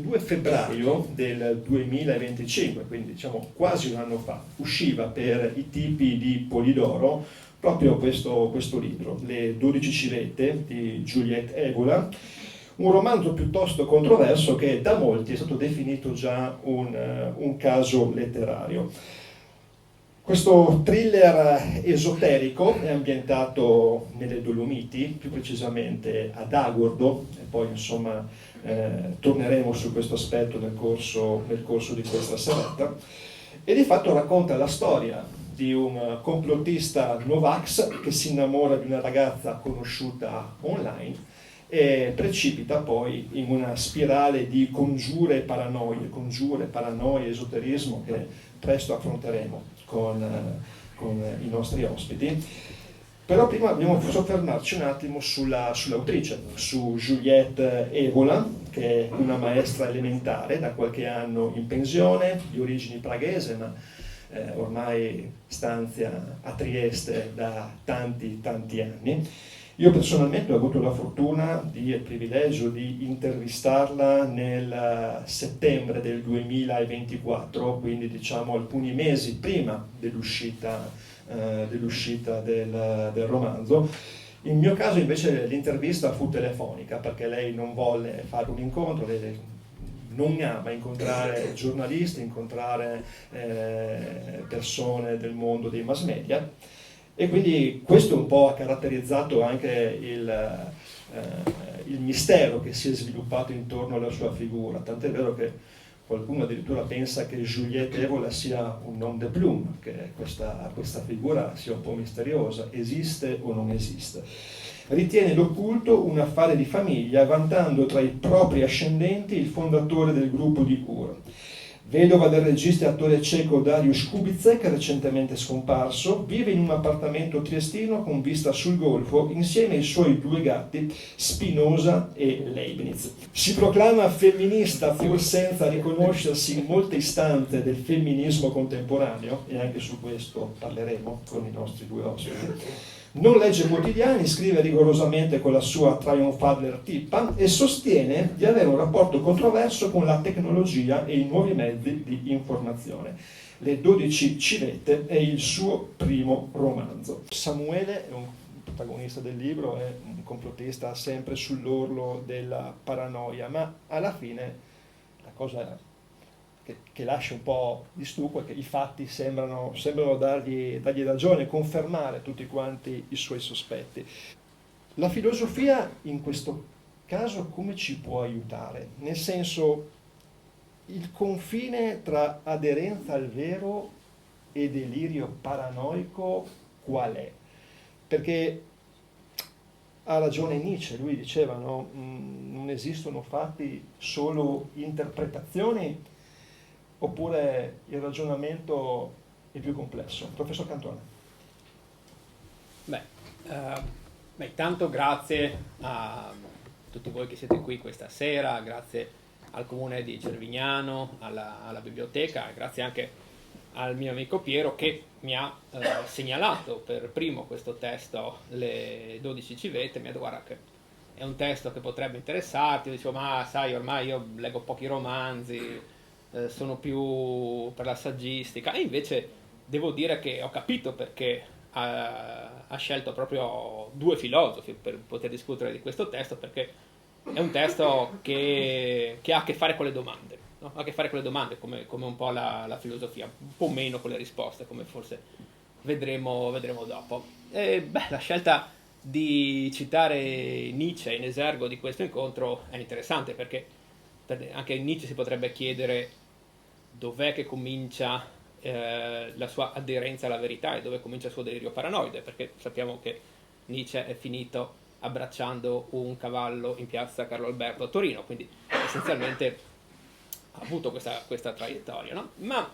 2 febbraio del 2025, quindi diciamo quasi un anno fa, usciva per i tipi di Polidoro proprio questo libro, Le 12 civette di Juliette Evola, un romanzo piuttosto controverso che da molti è stato definito già un caso letterario. Questo thriller esoterico è ambientato nelle Dolomiti, più precisamente ad Agordo, e poi insomma torneremo su questo aspetto nel corso di questa serata, e di fatto racconta la storia di un complottista Novax che si innamora di una ragazza conosciuta online e precipita poi in una spirale di congiure, paranoie, esoterismo che presto affronteremo con i nostri ospiti. Però prima dobbiamo soffermarci un attimo sull'autrice, su Juliette Evola, che è una maestra elementare da qualche anno in pensione, di origini praghese, ma ormai stanzia a Trieste da tanti anni. Io personalmente ho avuto la fortuna e il privilegio di intervistarla nel settembre del 2024, quindi diciamo alcuni mesi prima dell'uscita del romanzo. Il mio caso invece l'intervista fu telefonica perché lei non volle fare un incontro, lei non ama incontrare giornalisti, incontrare persone del mondo dei mass media, e quindi questo un po' ha caratterizzato anche il mistero che si è sviluppato intorno alla sua figura, tant'è vero che qualcuno addirittura pensa che Juliette Evola sia un nom de plume, che questa figura sia un po' misteriosa, esiste o non esiste. Ritiene l'occulto un affare di famiglia, vantando tra i propri ascendenti il fondatore del gruppo di Ur. Vedova del regista e attore ceco Dariusz Kubicek, recentemente scomparso, vive in un appartamento triestino con vista sul Golfo insieme ai suoi 2 gatti, Spinoza e Leibniz. Si proclama femminista pur senza riconoscersi in molte istanze del femminismo contemporaneo, e anche su questo parleremo con i nostri 2 ospiti. Non legge quotidiani, scrive rigorosamente con la sua Triumph-Adler tippa e sostiene di avere un rapporto controverso con la tecnologia e i nuovi mezzi di informazione. Le 12 civette è il suo primo romanzo. Samuele è un protagonista del libro, è un complottista sempre sull'orlo della paranoia, ma alla fine la cosa che lascia un po' di stucco è che i fatti sembrano dargli ragione, confermare tutti quanti i suoi sospetti. La filosofia in questo caso come ci può aiutare? Nel senso, il confine tra aderenza al vero e delirio paranoico qual è? Perché ha ragione Nietzsche, lui diceva, no? Non esistono fatti, solo interpretazioni, oppure il ragionamento è più complesso? Professor Cantone. Intanto grazie a tutti voi che siete qui questa sera, grazie al comune di Cervignano, alla biblioteca, grazie anche al mio amico Piero che mi ha segnalato per primo questo testo, Le 12 civette. Mi ha detto: guarda che è un testo che potrebbe interessarti. Io dicevo: ma sai, ormai io leggo pochi romanzi, sono più per la saggistica, e invece devo dire che ho capito perché ha scelto proprio 2 filosofi per poter discutere di questo testo, perché è un testo che ha a che fare con le domande, no? Ha a che fare con le domande come un po' la filosofia, un po' meno con le risposte, come forse vedremo dopo. La scelta di citare Nietzsche in esergo di questo incontro è interessante, perché anche Nietzsche si potrebbe chiedere dov'è che comincia la sua aderenza alla verità e dove comincia il suo delirio paranoide, perché sappiamo che Nietzsche è finito abbracciando un cavallo in piazza Carlo Alberto a Torino, quindi essenzialmente ha avuto questa traiettoria, no? Ma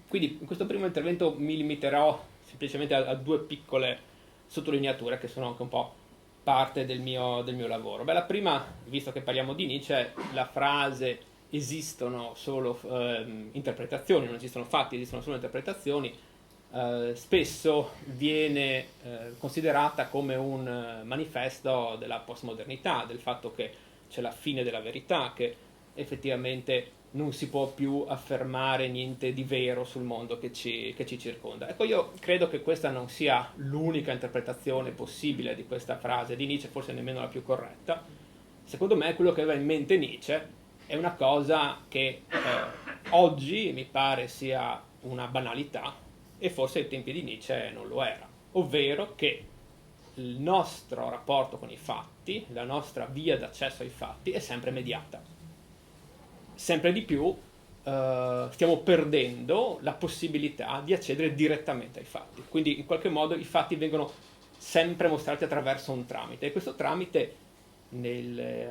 quindi in questo primo intervento mi limiterò semplicemente a 2 piccole sottolineature che sono anche un po' parte del mio lavoro. La prima, visto che parliamo di Nietzsche, la frase esistono solo interpretazioni, non esistono fatti, esistono solo interpretazioni, spesso viene considerata come un manifesto della postmodernità, del fatto che c'è la fine della verità, che effettivamente non si può più affermare niente di vero sul mondo che ci circonda. Ecco, io credo che questa non sia l'unica interpretazione possibile di questa frase di Nietzsche, forse nemmeno la più corretta. Secondo me quello che aveva in mente Nietzsche è una cosa che oggi mi pare sia una banalità, e forse ai tempi di Nietzsche non lo era, ovvero che il nostro rapporto con i fatti, la nostra via d'accesso ai fatti è sempre mediata. Sempre di più stiamo perdendo la possibilità di accedere direttamente ai fatti. Quindi in qualche modo i fatti vengono sempre mostrati attraverso un tramite, e questo tramite nelle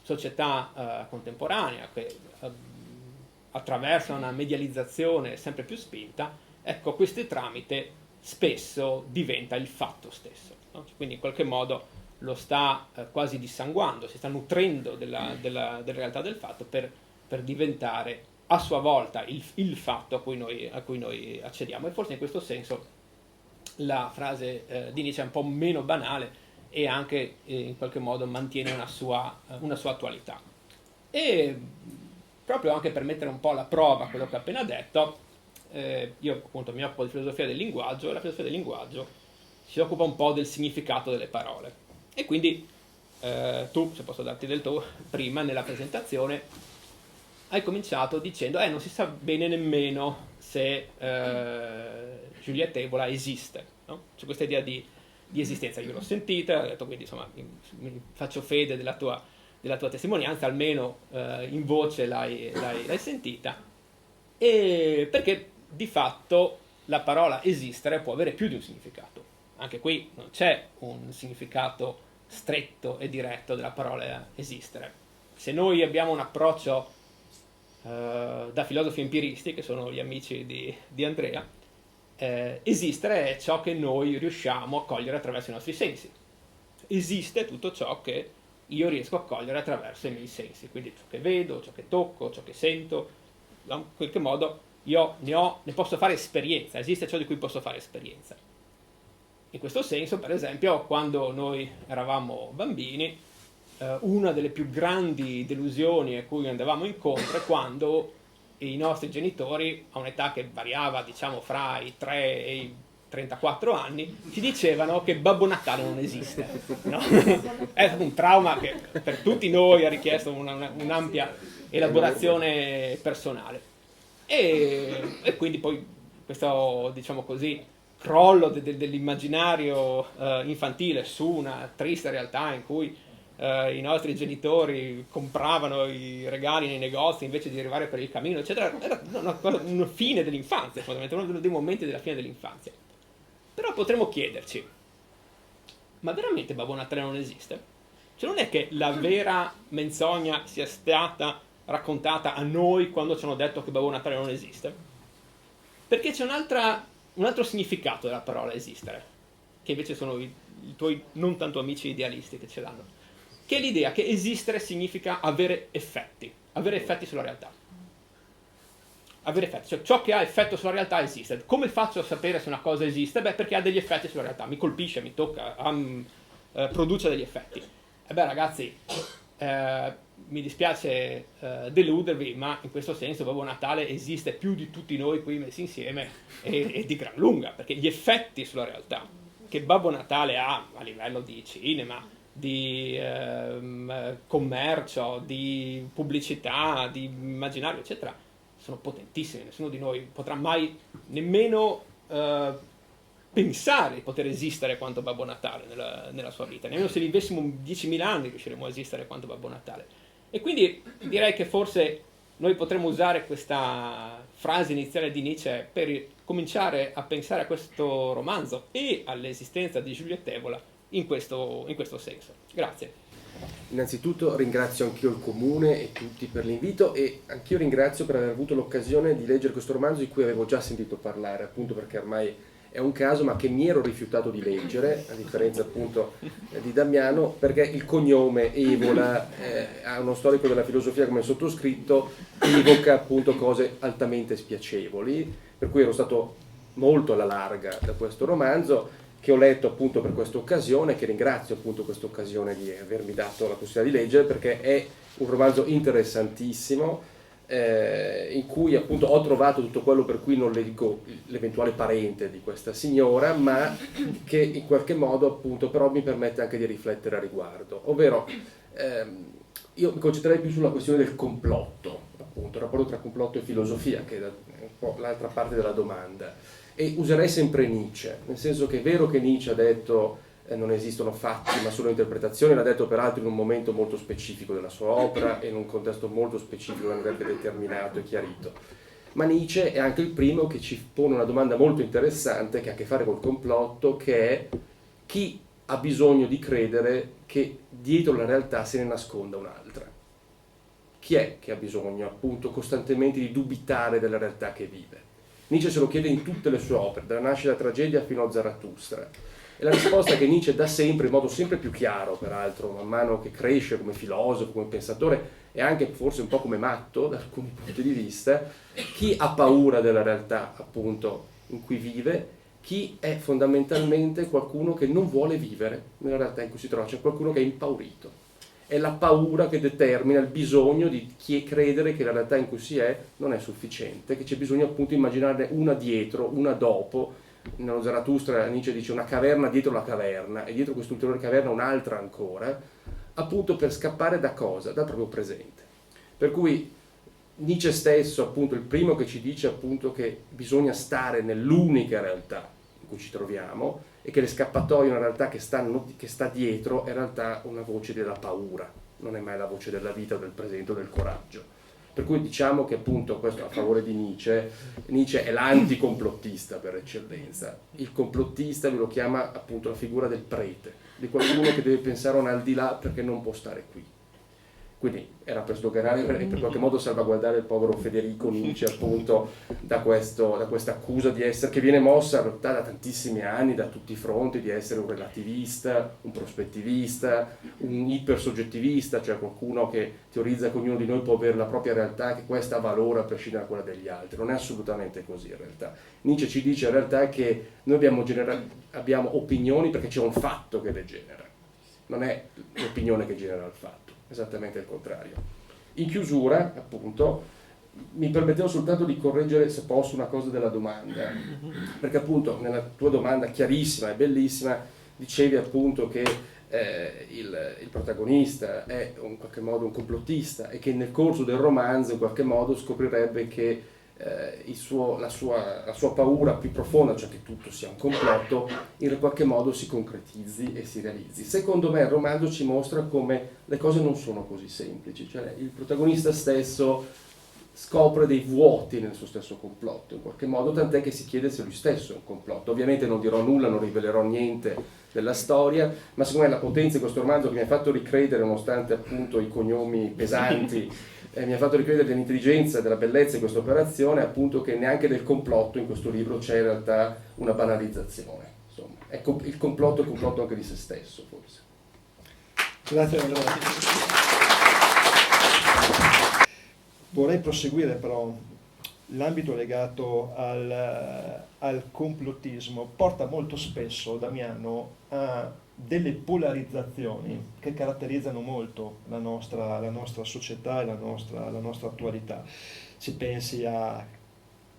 società contemporanea, che attraverso una medializzazione sempre più spinta, ecco, questo tramite spesso diventa il fatto stesso, no? Quindi in qualche modo lo sta quasi dissanguando, si sta nutrendo della realtà del fatto per diventare a sua volta il fatto a cui noi accediamo. E forse in questo senso la frase di Nietzsche è un po' meno banale e anche in qualche modo mantiene una sua attualità. E proprio anche per mettere un po' alla prova quello che ho appena detto, io appunto mi occupo di filosofia del linguaggio, e la filosofia del linguaggio si occupa un po' del significato delle parole. E quindi tu, se posso darti del tuo, prima nella presentazione hai cominciato dicendo non si sa bene nemmeno se Juliette Evola esiste, no? C'è questa idea di esistenza, io l'ho sentita, ho detto, quindi insomma mi faccio fede della tua testimonianza, almeno in voce l'hai sentita, e perché di fatto la parola esistere può avere più di un significato. Anche qui non c'è un significato stretto e diretto della parola esistere. Se noi abbiamo un approccio da filosofi empiristi, che sono gli amici di Andrea, esistere è ciò che noi riusciamo a cogliere attraverso i nostri sensi. Esiste tutto ciò che io riesco a cogliere attraverso i miei sensi, quindi ciò che vedo, ciò che tocco, ciò che sento, in qualche modo io ne posso fare esperienza, esiste ciò di cui posso fare esperienza. In questo senso, per esempio, quando noi eravamo bambini, una delle più grandi delusioni a cui andavamo incontro è quando i nostri genitori, a un'età che variava, diciamo, fra i 3 e i 34 anni, ci dicevano che Babbo Natale non esiste, no? È un trauma che per tutti noi ha richiesto un'ampia elaborazione personale. E quindi poi questo, diciamo così, crollo dell'immaginario infantile su una triste realtà in cui i nostri genitori compravano i regali nei negozi invece di arrivare per il cammino, eccetera, era una fine dell'infanzia, fondamentalmente uno dei momenti della fine dell'infanzia. Però potremmo chiederci, ma veramente Babbo Natale non esiste? Cioè non è che la vera menzogna sia stata raccontata a noi quando ci hanno detto che Babbo Natale non esiste? Perché c'è un altro significato della parola esistere, che invece sono i tuoi non tanto amici idealisti che ce l'hanno, che è l'idea che esistere significa avere effetti sulla realtà. Avere effetti, cioè ciò che ha effetto sulla realtà esiste. Come faccio a sapere se una cosa esiste? Beh, perché ha degli effetti sulla realtà, mi colpisce, mi tocca, produce degli effetti. E beh, ragazzi, mi dispiace deludervi, ma in questo senso Babbo Natale esiste più di tutti noi qui messi insieme e di gran lunga, perché gli effetti sulla realtà che Babbo Natale ha a livello di cinema, di commercio, di pubblicità, di immaginario, eccetera, sono potentissimi. Nessuno di noi potrà mai nemmeno pensare di poter esistere quanto Babbo Natale nella sua vita. Nemmeno se vivessimo 10.000 anni riusciremo a esistere quanto Babbo Natale. E quindi direi che forse noi potremmo usare questa frase iniziale di Nietzsche per cominciare a pensare a questo romanzo e all'esistenza di Juliette Evola in questo senso. Grazie. Innanzitutto ringrazio anch'io il Comune e tutti per l'invito, e anch'io ringrazio per aver avuto l'occasione di leggere questo romanzo di cui avevo già sentito parlare, appunto perché ormai è un caso, ma che mi ero rifiutato di leggere, a differenza appunto di Damiano, perché il cognome Evola, a uno storico della filosofia come il sottoscritto, evoca appunto cose altamente spiacevoli, per cui ero stato molto alla larga da questo romanzo. che ho letto appunto per questa occasione, che ringrazio appunto questa occasione di avermi dato la possibilità di leggere, perché è un romanzo interessantissimo, in cui appunto ho trovato tutto quello per cui non leggo l'eventuale parente di questa signora, ma che in qualche modo appunto però mi permette anche di riflettere a riguardo, ovvero io mi concentrerei più sulla questione del complotto, appunto il rapporto tra complotto e filosofia, che è un po' l'altra parte della domanda, e userei sempre Nietzsche, nel senso che è vero che Nietzsche ha detto non esistono fatti ma solo interpretazioni, l'ha detto peraltro in un momento molto specifico della sua opera e in un contesto molto specifico che andrebbe determinato e chiarito, ma Nietzsche è anche il primo che ci pone una domanda molto interessante che ha a che fare col complotto, che è: chi ha bisogno di credere che dietro la realtà se ne nasconda un'altra? Chi è che ha bisogno appunto costantemente di dubitare della realtà che vive? Nietzsche se lo chiede in tutte le sue opere, dalla Nascita della tragedia fino a Zarathustra. E la risposta che Nietzsche dà sempre, in modo sempre più chiaro, peraltro, man mano che cresce come filosofo, come pensatore, e anche forse un po' come matto, da alcuni punti di vista, chi ha paura della realtà, appunto, in cui vive, chi è fondamentalmente qualcuno che non vuole vivere nella realtà in cui si trova, cioè qualcuno che è impaurito. È la paura che determina il bisogno di credere che la realtà in cui si è non è sufficiente, che c'è bisogno appunto di immaginarne una dietro, una dopo. Nello Zarathustra Nietzsche dice una caverna dietro la caverna, e dietro quest'ulteriore caverna un'altra ancora, appunto per scappare da cosa? Dal proprio presente. Per cui Nietzsche stesso, appunto, il primo che ci dice appunto che bisogna stare nell'unica realtà in cui ci troviamo, e che le scappatoie, una realtà che sta dietro, è in realtà una voce della paura, non è mai la voce della vita, del presente o del coraggio. Per cui diciamo che appunto, questo a favore di Nietzsche, Nietzsche è l'anticomplottista per eccellenza. Il complottista lui lo chiama appunto la figura del prete, di qualcuno che deve pensare a un al di là perché non può stare qui. Quindi era per sdoganare e per qualche modo salvaguardare il povero Federico Nietzsche appunto da questa accusa di essere, che viene mossa in realtà da tantissimi anni, da tutti i fronti, di essere un relativista, un prospettivista, un ipersoggettivista, cioè qualcuno che teorizza che ognuno di noi può avere la propria realtà, che questa ha valore a prescindere da quella degli altri. Non è assolutamente così in realtà. Nietzsche ci dice in realtà che noi abbiamo opinioni perché c'è un fatto che le genera, non è l'opinione che genera il fatto. Esattamente il contrario. In chiusura, appunto, mi permettevo soltanto di correggere, se posso, una cosa della domanda, perché appunto nella tua domanda chiarissima e bellissima dicevi appunto che il protagonista è in qualche modo un complottista e che nel corso del romanzo in qualche modo scoprirebbe che la sua paura più profonda, cioè che tutto sia un complotto, in qualche modo si concretizzi e si realizzi. Secondo me il romanzo ci mostra come le cose non sono così semplici, cioè il protagonista stesso scopre dei vuoti nel suo stesso complotto, in qualche modo, tant'è che si chiede se lui stesso è un complotto. Ovviamente non dirò nulla, non rivelerò niente della storia, ma secondo me la potenza di questo romanzo, che mi ha fatto ricredere, nonostante appunto i cognomi pesanti, mi ha fatto ricredere dell'intelligenza e della bellezza di questa operazione, appunto che neanche del complotto in questo libro c'è in realtà una banalizzazione. Insomma, ecco, il complotto è il complotto anche di se stesso, forse. Grazie Andrea. Vorrei proseguire però. L'ambito legato al complottismo porta molto spesso, Damiano, a delle polarizzazioni che caratterizzano molto la nostra società e la nostra attualità. Si pensi a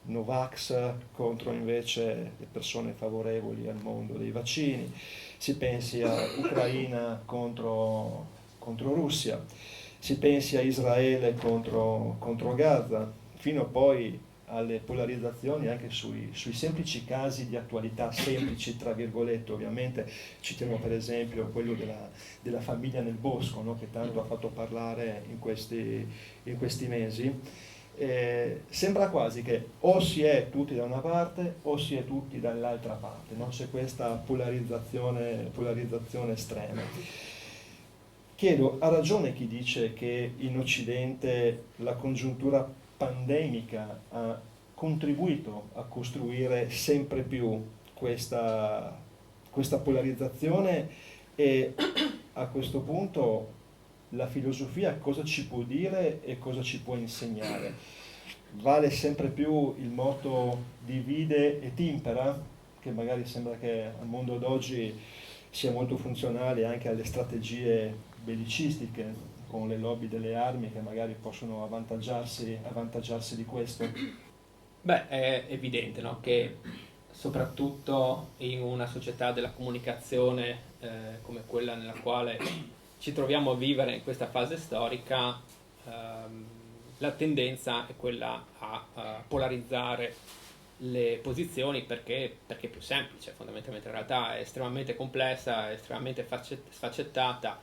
Novax contro invece le persone favorevoli al mondo dei vaccini, si pensi a Ucraina contro Russia, si pensi a Israele contro Gaza, fino poi alle polarizzazioni anche sui semplici casi di attualità, semplici tra virgolette ovviamente. Citiamo per esempio quello della famiglia nel bosco, no? Che tanto ha fatto parlare in questi mesi. Sembra quasi che o si è tutti da una parte o si è tutti dall'altra parte, no? C'è questa polarizzazione estrema. Chiedo, ha ragione chi dice che in Occidente la congiuntura pandemica ha contribuito a costruire sempre più questa polarizzazione, e a questo punto la filosofia cosa ci può dire e cosa ci può insegnare? Vale sempre più il motto divide et impera, che magari sembra che al mondo d'oggi sia molto funzionale anche alle strategie bellicistiche, con le lobby delle armi che magari possono avvantaggiarsi di questo? Beh, è evidente, no? Che soprattutto in una società della comunicazione come quella nella quale ci troviamo a vivere in questa fase storica, la tendenza è quella a polarizzare le posizioni perché è più semplice, fondamentalmente. In realtà è estremamente complessa, è estremamente sfaccettata.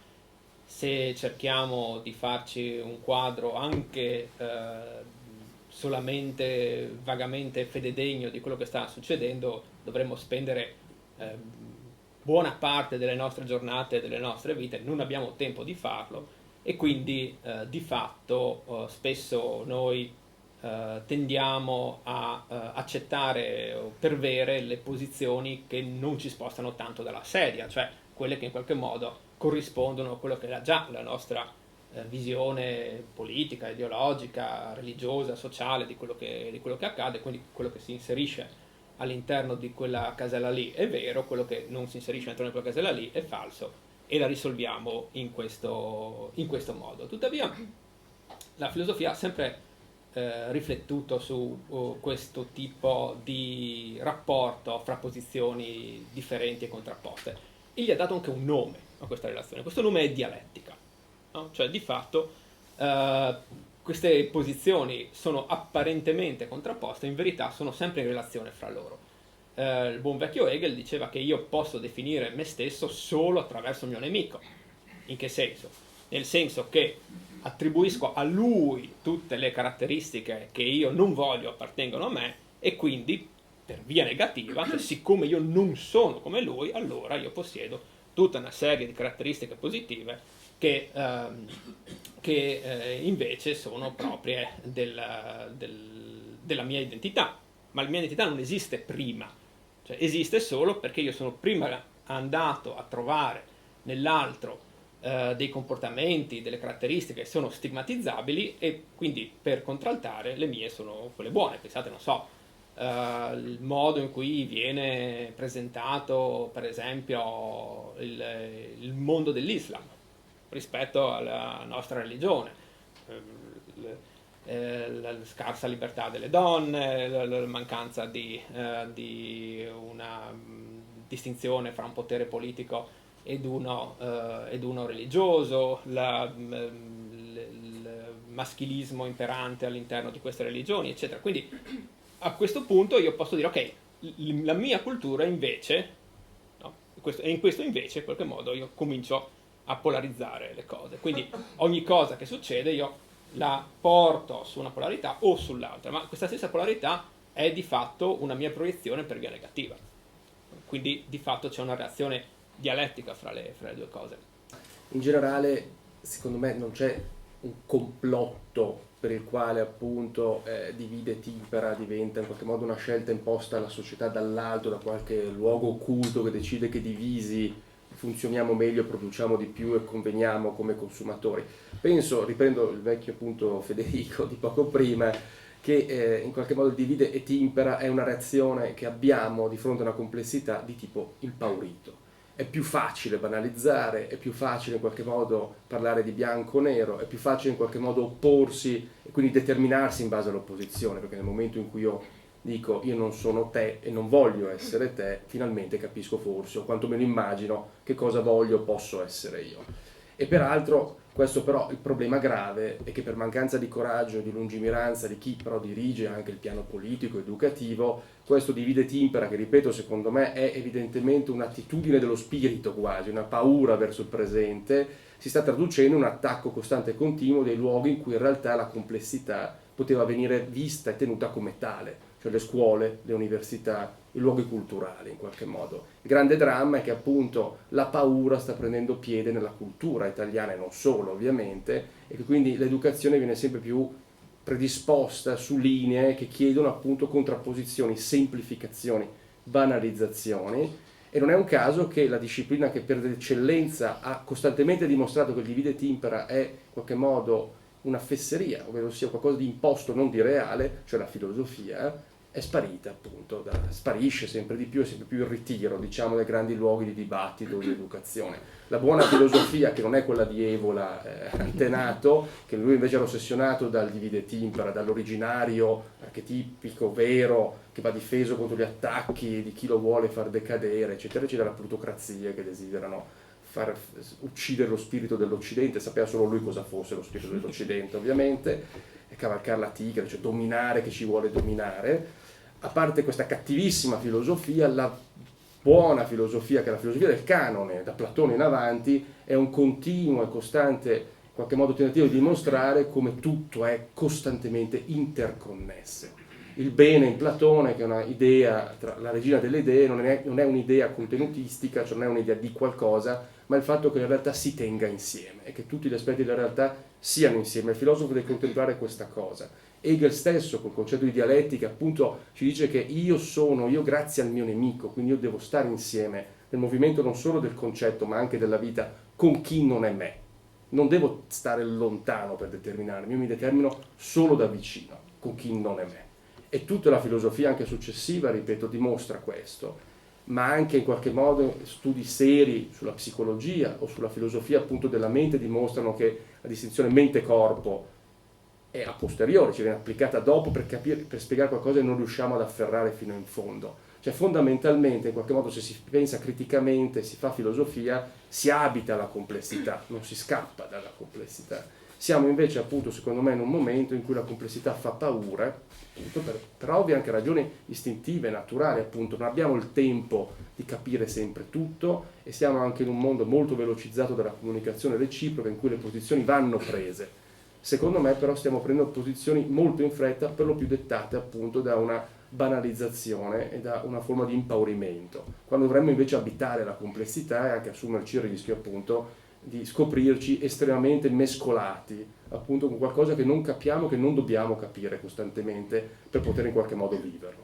Se cerchiamo di farci un quadro anche solamente vagamente fededegno di quello che sta succedendo, dovremmo spendere buona parte delle nostre giornate, delle nostre vite, non abbiamo tempo di farlo, e quindi di fatto spesso noi tendiamo a accettare o pervere le posizioni che non ci spostano tanto dalla sedia, cioè quelle che in qualche modo corrispondono a quello che era già la nostra visione politica, ideologica, religiosa, sociale di quello che accade, quindi quello che si inserisce all'interno di quella casella lì è vero, quello che non si inserisce all'interno di quella casella lì è falso, e la risolviamo in questo modo. Tuttavia la filosofia ha sempre riflettuto su questo tipo di rapporto fra posizioni differenti e contrapposte, e gli ha dato anche un nome a questa relazione. Questo nome è dialettica, no? Cioè di fatto queste posizioni sono apparentemente contrapposte, in verità sono sempre in relazione fra loro. Il buon vecchio Hegel diceva che io posso definire me stesso solo attraverso il mio nemico. In che senso? Nel senso che attribuisco a lui tutte le caratteristiche che io non voglio appartengono a me, e quindi per via negativa, cioè siccome io non sono come lui, allora io possiedo tutta una serie di caratteristiche positive che invece sono proprie della mia identità. Ma la mia identità non esiste prima, cioè esiste solo perché io sono prima andato a trovare nell'altro dei comportamenti, delle caratteristiche che sono stigmatizzabili, e quindi per contraltare le mie sono quelle buone. Pensate, non so, il modo in cui viene presentato per esempio il mondo dell'Islam rispetto alla nostra religione, la scarsa libertà delle donne, la mancanza di una distinzione fra un potere politico ed uno religioso, il maschilismo imperante all'interno di queste religioni, eccetera. Quindi a questo punto io posso dire ok, la mia cultura invece, no? E in questo invece in qualche modo io comincio a polarizzare le cose, quindi ogni cosa che succede io la porto su una polarità o sull'altra, ma questa stessa polarità è di fatto una mia proiezione per via negativa, quindi di fatto c'è una reazione dialettica fra le due cose. In generale, secondo me, non c'è un complotto per il quale appunto divide e timpera, diventa in qualche modo una scelta imposta alla società dall'alto, da qualche luogo occulto che decide che divisi funzioniamo meglio, produciamo di più e conveniamo come consumatori. Penso, riprendo il vecchio punto Federico di poco prima, che in qualche modo divide e timpera è una reazione che abbiamo di fronte a una complessità di tipo impaurito. È più facile banalizzare, è più facile in qualche modo parlare di bianco o nero, è più facile in qualche modo opporsi e quindi determinarsi in base all'opposizione, perché nel momento in cui io dico io non sono te e non voglio essere te, finalmente capisco forse, o quantomeno immagino che cosa voglio o posso essere io. E peraltro questo però il problema grave è che per mancanza di coraggio e di lungimiranza di chi però dirige anche il piano politico, educativo, questo divide e timpera, che ripeto secondo me è evidentemente un'attitudine dello spirito quasi, una paura verso il presente, si sta traducendo in un attacco costante e continuo dei luoghi in cui in realtà la complessità poteva venire vista e tenuta come tale, cioè le scuole, le università, i luoghi culturali in qualche modo. Il grande dramma è che appunto la paura sta prendendo piede nella cultura italiana e non solo ovviamente, e che quindi l'educazione viene sempre più predisposta su linee che chiedono appunto contrapposizioni, semplificazioni, banalizzazioni, e non è un caso che la disciplina che per eccellenza ha costantemente dimostrato che il divide e timpera è in qualche modo una fesseria, ovvero sia qualcosa di imposto, non di reale, cioè la filosofia, è sparita appunto, sparisce sempre di più e sempre più il ritiro, diciamo, dai grandi luoghi di dibattito, di educazione. La buona filosofia, che non è quella di Evola Antenato, che lui invece era ossessionato dal divide et impera, dall'originario archetipico vero che va difeso contro gli attacchi di chi lo vuole far decadere, eccetera, eccetera, la plutocrazia che desiderano far uccidere lo spirito dell'Occidente, sapeva solo lui cosa fosse lo spirito dell'Occidente ovviamente, e cavalcare la tigre, cioè dominare chi ci vuole dominare. A parte questa cattivissima filosofia, la buona filosofia, che è la filosofia del canone, da Platone in avanti, è un continuo e costante, in qualche modo, tentativo di dimostrare come tutto è costantemente interconnesso. Il bene in Platone, che è una idea, la regina delle idee, non è un'idea contenutistica, cioè non è un'idea di qualcosa, ma il fatto che la realtà si tenga insieme e che tutti gli aspetti della realtà siano insieme. Il filosofo deve contemplare questa cosa. Hegel stesso, col concetto di dialettica, appunto ci dice che io sono io grazie al mio nemico, quindi io devo stare insieme nel movimento non solo del concetto ma anche della vita con chi non è me. Non devo stare lontano per determinarmi, io mi determino solo da vicino con chi non è me. E tutta la filosofia anche successiva, ripeto, dimostra questo, ma anche in qualche modo studi seri sulla psicologia o sulla filosofia appunto della mente dimostrano che la distinzione mente-corpo è a posteriori, ci viene applicata dopo per spiegare qualcosa e non riusciamo ad afferrare fino in fondo. Cioè fondamentalmente, in qualche modo, se si pensa criticamente, si fa filosofia, si abita la complessità, non si scappa dalla complessità. Siamo invece appunto, secondo me, in un momento in cui la complessità fa paura, appunto per ovvie anche ragioni istintive, naturali, appunto, non abbiamo il tempo di capire sempre tutto e siamo anche in un mondo molto velocizzato dalla comunicazione reciproca in cui le posizioni vanno prese. Secondo me però stiamo prendendo posizioni molto in fretta, per lo più dettate appunto da una banalizzazione e da una forma di impaurimento, quando dovremmo invece abitare la complessità e anche assumerci il rischio appunto di scoprirci estremamente mescolati appunto con qualcosa che non capiamo, che non dobbiamo capire costantemente per poter in qualche modo viverlo.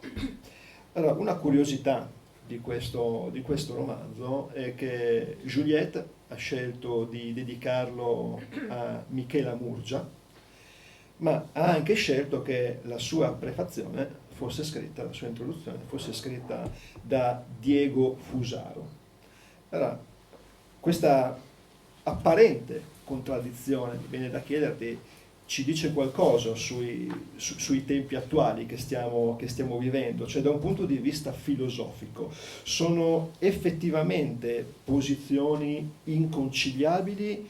Allora, una curiosità di questo romanzo è che Juliette ha scelto di dedicarlo a Michela Murgia, ma ha anche scelto che la sua prefazione fosse scritta, la sua introduzione fosse scritta da Diego Fusaro. Allora, questa apparente contraddizione, mi viene da chiederti, ci dice qualcosa sui tempi attuali che stiamo vivendo, cioè da un punto di vista filosofico, sono effettivamente posizioni inconciliabili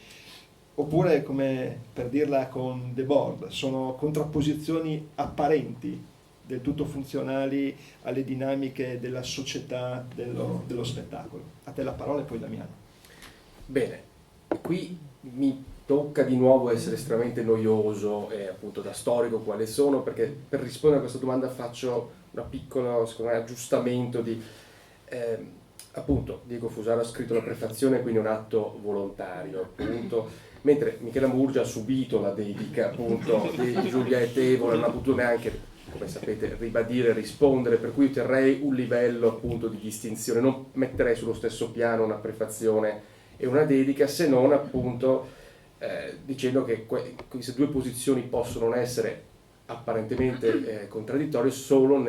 oppure, come per dirla con Debord, sono contrapposizioni apparenti, del tutto funzionali alle dinamiche della società dello spettacolo? A te la parola e poi Damiano. Bene, qui mi tocca di nuovo essere estremamente noioso e appunto da storico quale sono, perché per rispondere a questa domanda faccio un piccolo, secondo me, aggiustamento di appunto Diego Fusaro ha scritto la prefazione, quindi un atto volontario appunto, mentre Michela Murgia ha subito la dedica appunto di Giulietta Evola, non ha potuto neanche, come sapete, ribadire, rispondere, per cui terrei un livello appunto di distinzione, non metterei sullo stesso piano una prefazione e una dedica, se non appunto dicendo che queste due posizioni possono essere apparentemente contraddittorie solo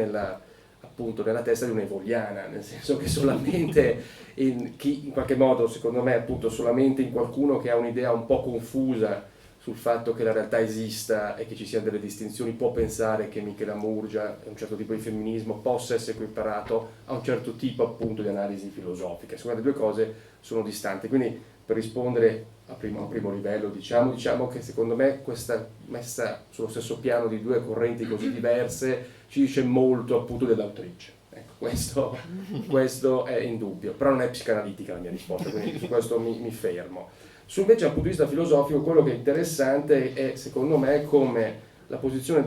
appunto nella testa di un'evoliana, nel senso che solamente in qualche modo, secondo me, appunto solamente in qualcuno che ha un'idea un po' confusa sul fatto che la realtà esista e che ci siano delle distinzioni può pensare che Michela Murgia e un certo tipo di femminismo possa essere equiparato a un certo tipo appunto di analisi filosofica. Secondo me le due cose sono distanti, quindi per rispondere a un primo livello diciamo che secondo me questa messa sullo stesso piano di due correnti così diverse ci dice molto appunto dell'autrice. Ecco, questo è indubbio, però non è psicanalitica la mia risposta, quindi su questo mi fermo. Su invece dal punto di vista filosofico quello che è interessante è secondo me come la posizione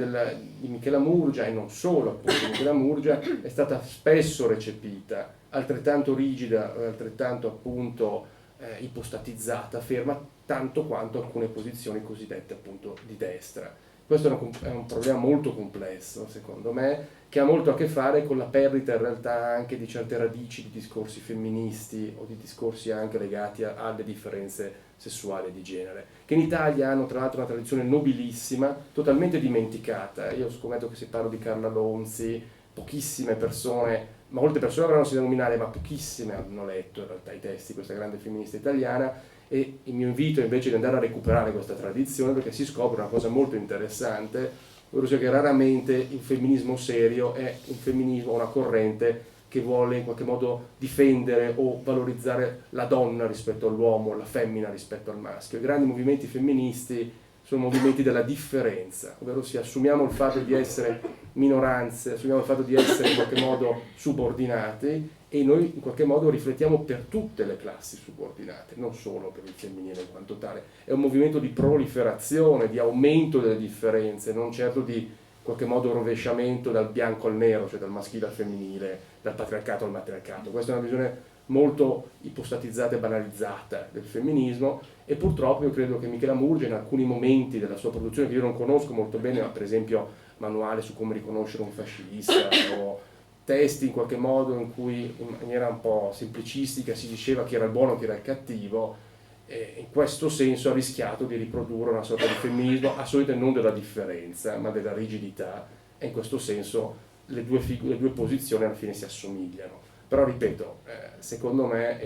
di Michela Murgia e non solo appunto di Michela Murgia è stata spesso recepita, altrettanto rigida, altrettanto appunto ipostatizzata, ferma, tanto quanto alcune posizioni cosiddette appunto di destra. Questo è un problema molto complesso secondo me, che ha molto a che fare con la perdita in realtà anche di certe radici di discorsi femministi o di discorsi anche legati alle differenze sessuali e di genere, che in Italia hanno tra l'altro una tradizione nobilissima, totalmente dimenticata. Io scommetto che se parlo di Carla Lonzi, pochissime persone, molte persone avranno sentito nominare, ma pochissime hanno letto in realtà i testi di questa grande femminista italiana, e il mio invito è invece di andare a recuperare questa tradizione, perché si scopre una cosa molto interessante, ovvero che raramente il femminismo serio è un femminismo, una corrente che vuole in qualche modo difendere o valorizzare la donna rispetto all'uomo, la femmina rispetto al maschio. I grandi movimenti femministi sono movimenti della differenza, ovvero assumiamo il fatto di essere minoranze, assumiamo il fatto di essere in qualche modo subordinati, e noi in qualche modo riflettiamo per tutte le classi subordinate, non solo per il femminile in quanto tale. È un movimento di proliferazione, di aumento delle differenze, non certo di in qualche modo rovesciamento dal bianco al nero, cioè dal maschile al femminile, dal patriarcato al matriarcato. Questa è una visione molto ipostatizzata e banalizzata del femminismo, e purtroppo io credo che Michela Murgia in alcuni momenti della sua produzione, che io non conosco molto bene, ma per esempio manuale su come riconoscere un fascista o testi in qualche modo in cui in maniera un po' semplicistica si diceva chi era il buono e chi era il cattivo, in questo senso ha rischiato di riprodurre una sorta di femminismo assolutamente non della differenza ma della rigidità, e in questo senso le due posizioni alla fine si assomigliano. Però ripeto, secondo me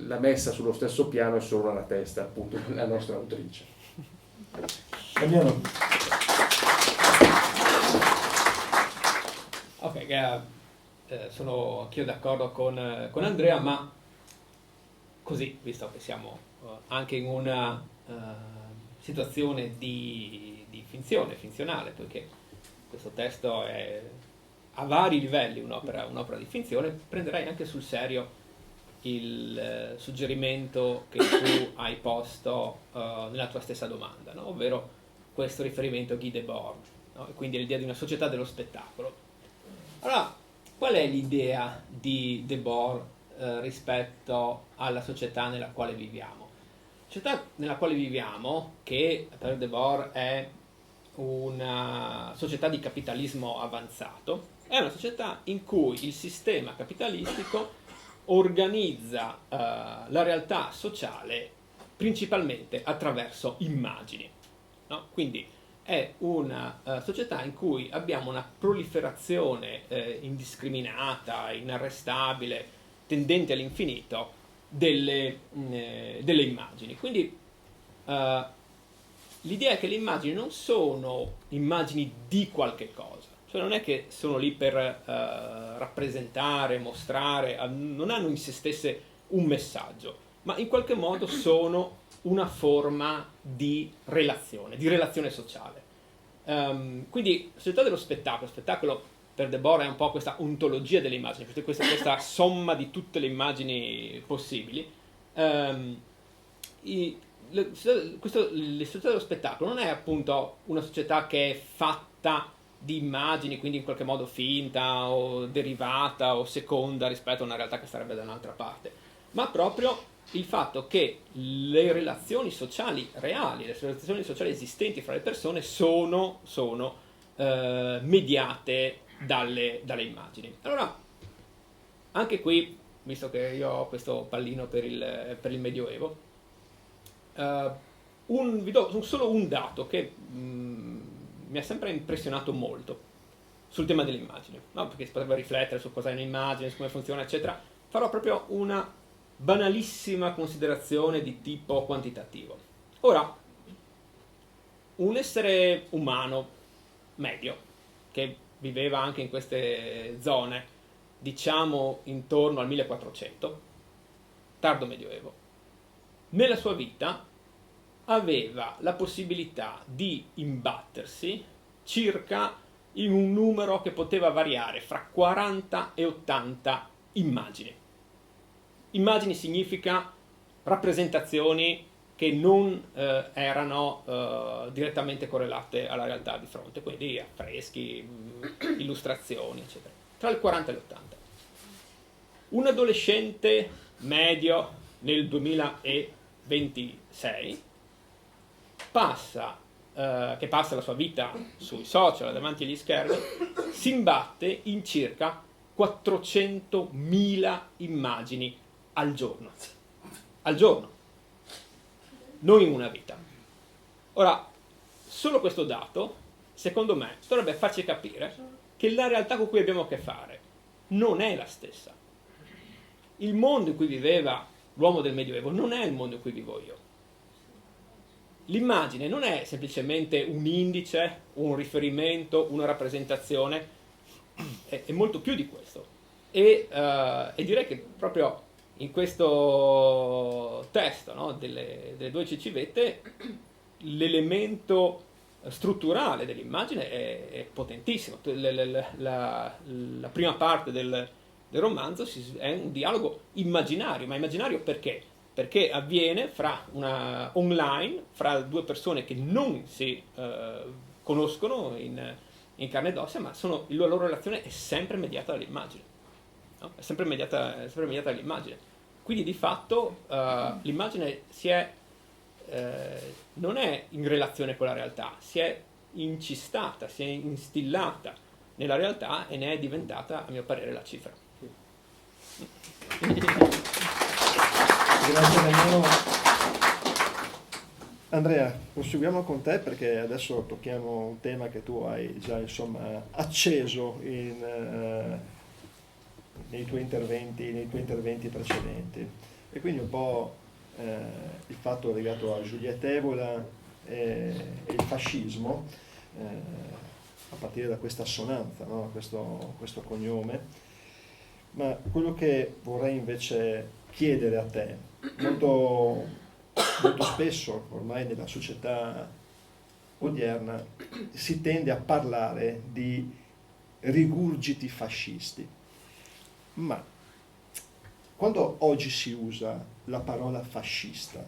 la messa sullo stesso piano è solo nella testa appunto della nostra autrice. Damiano. Ok, sono anch'io d'accordo con Andrea, ma così, visto che siamo anche in una situazione di finzione, finzionale, poiché questo testo è a vari livelli un'opera di finzione, prenderei anche sul serio il suggerimento che tu hai posto nella tua stessa domanda, no? Ovvero questo riferimento a Guy Debord, no? E quindi l'idea di una società dello spettacolo. Allora, qual è l'idea di Debord rispetto alla società nella quale viviamo? La società nella quale viviamo, che per Debord è una società di capitalismo avanzato, è una società in cui il sistema capitalistico organizza la realtà sociale principalmente attraverso immagini, no? Quindi è una società in cui abbiamo una proliferazione indiscriminata, inarrestabile, tendente all'infinito delle immagini. Quindi l'idea è che le immagini non sono immagini di qualche cosa, cioè non è che sono lì per rappresentare, mostrare, non hanno in se stesse un messaggio, ma in qualche modo sono una forma di relazione sociale. Quindi la società dello spettacolo per Debord è un po' questa ontologia delle immagini, questa somma di tutte le immagini possibili. La società dello spettacolo non è appunto una società che è fatta di immagini, quindi in qualche modo finta o derivata o seconda rispetto a una realtà che sarebbe da un'altra parte, ma proprio il fatto che le relazioni sociali reali, le relazioni sociali esistenti fra le persone sono mediate dalle immagini. Allora, anche qui, visto che io ho questo pallino per il Medioevo, vi do solo un dato che mi ha sempre impressionato molto sul tema delle immagini, no? Perché si potrebbe riflettere su cosa è un'immagine, su come funziona, eccetera. Farò proprio una banalissima considerazione di tipo quantitativo. Ora, un essere umano medio che viveva anche in queste zone, diciamo intorno al 1400, tardo medioevo, nella sua vita aveva la possibilità di imbattersi circa in un numero che poteva variare fra 40 e 80 immagini. Immagini significa rappresentazioni che non erano direttamente correlate alla realtà di fronte, quindi affreschi, illustrazioni, eccetera. Tra il 40 e l'80. Un adolescente medio nel 2026 che passa la sua vita sui social, davanti agli schermi, si imbatte in circa 400.000 immagini al giorno. Al giorno. Non in una vita. Ora, solo questo dato, secondo me, dovrebbe farci capire che la realtà con cui abbiamo a che fare non è la stessa. Il mondo in cui viveva l'uomo del Medioevo non è il mondo in cui vivo io. L'immagine non è semplicemente un indice, un riferimento, una rappresentazione, è molto più di questo. E direi che proprio in questo testo, no, delle 12 civette, l'elemento strutturale dell'immagine è potentissimo. La prima parte del romanzo è un dialogo immaginario, ma immaginario perché? Perché avviene online fra due persone che non si conoscono in carne ed ossa, ma la loro relazione è sempre mediata dall'immagine, no? È sempre mediata dall'immagine. Quindi di fatto l'immagine non è in relazione con la realtà, si è incistata, si è instillata nella realtà e ne è diventata, a mio parere, la cifra. Grazie Daniele. Andrea, proseguiamo con te perché adesso tocchiamo un tema che tu hai già acceso nei tuoi interventi precedenti, e quindi un po' il fatto legato a Giulietta Evola e il fascismo, a partire da questa assonanza, no? questo cognome. Ma quello che vorrei invece chiedere a te, molto spesso ormai nella società odierna si tende a parlare di rigurgiti fascisti, ma quando oggi si usa la parola fascista,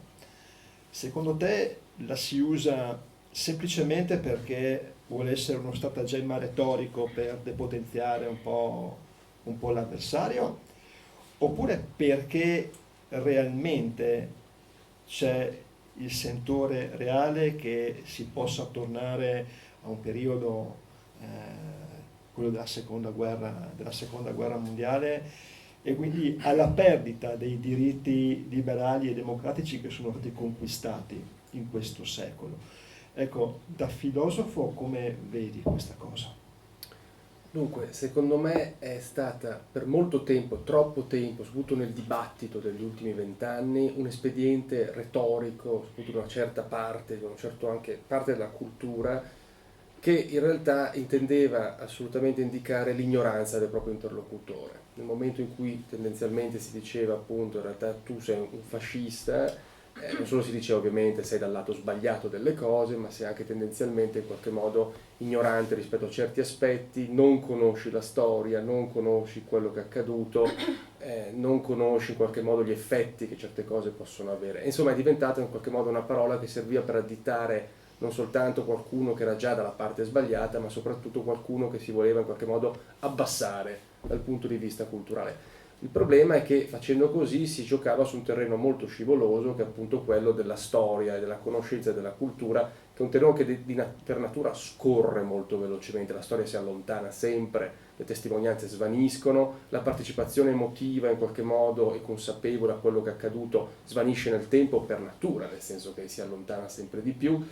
secondo te la si usa semplicemente perché vuole essere uno stratagemma retorico per depotenziare un po' l'avversario, oppure perché realmente c'è il sentore reale che si possa tornare a un periodo, quello della seconda guerra mondiale, e quindi alla perdita dei diritti liberali e democratici che sono stati conquistati in questo secolo. Ecco, da filosofo come vedi questa cosa? Dunque, secondo me è stata per molto tempo, troppo tempo, soprattutto nel dibattito degli ultimi 20 anni, un espediente retorico, soprattutto una certa parte, una certa anche parte della cultura, che in realtà intendeva assolutamente indicare l'ignoranza del proprio interlocutore. Nel momento in cui tendenzialmente si diceva appunto in realtà tu sei un fascista, non solo si diceva ovviamente sei dal lato sbagliato delle cose, ma sei anche tendenzialmente in qualche modo ignorante rispetto a certi aspetti, non conosci la storia, non conosci quello che è accaduto, non conosci in qualche modo gli effetti che certe cose possono avere. Insomma è diventata in qualche modo una parola che serviva per additare non soltanto qualcuno che era già dalla parte sbagliata, ma soprattutto qualcuno che si voleva in qualche modo abbassare dal punto di vista culturale. Il problema è che facendo così si giocava su un terreno molto scivoloso, che è appunto quello della storia e della conoscenza e della cultura, che è un terreno che per natura scorre molto velocemente, la storia si allontana sempre, le testimonianze svaniscono, la partecipazione emotiva in qualche modo e consapevole a quello che è accaduto svanisce nel tempo per natura, nel senso che si allontana sempre di più.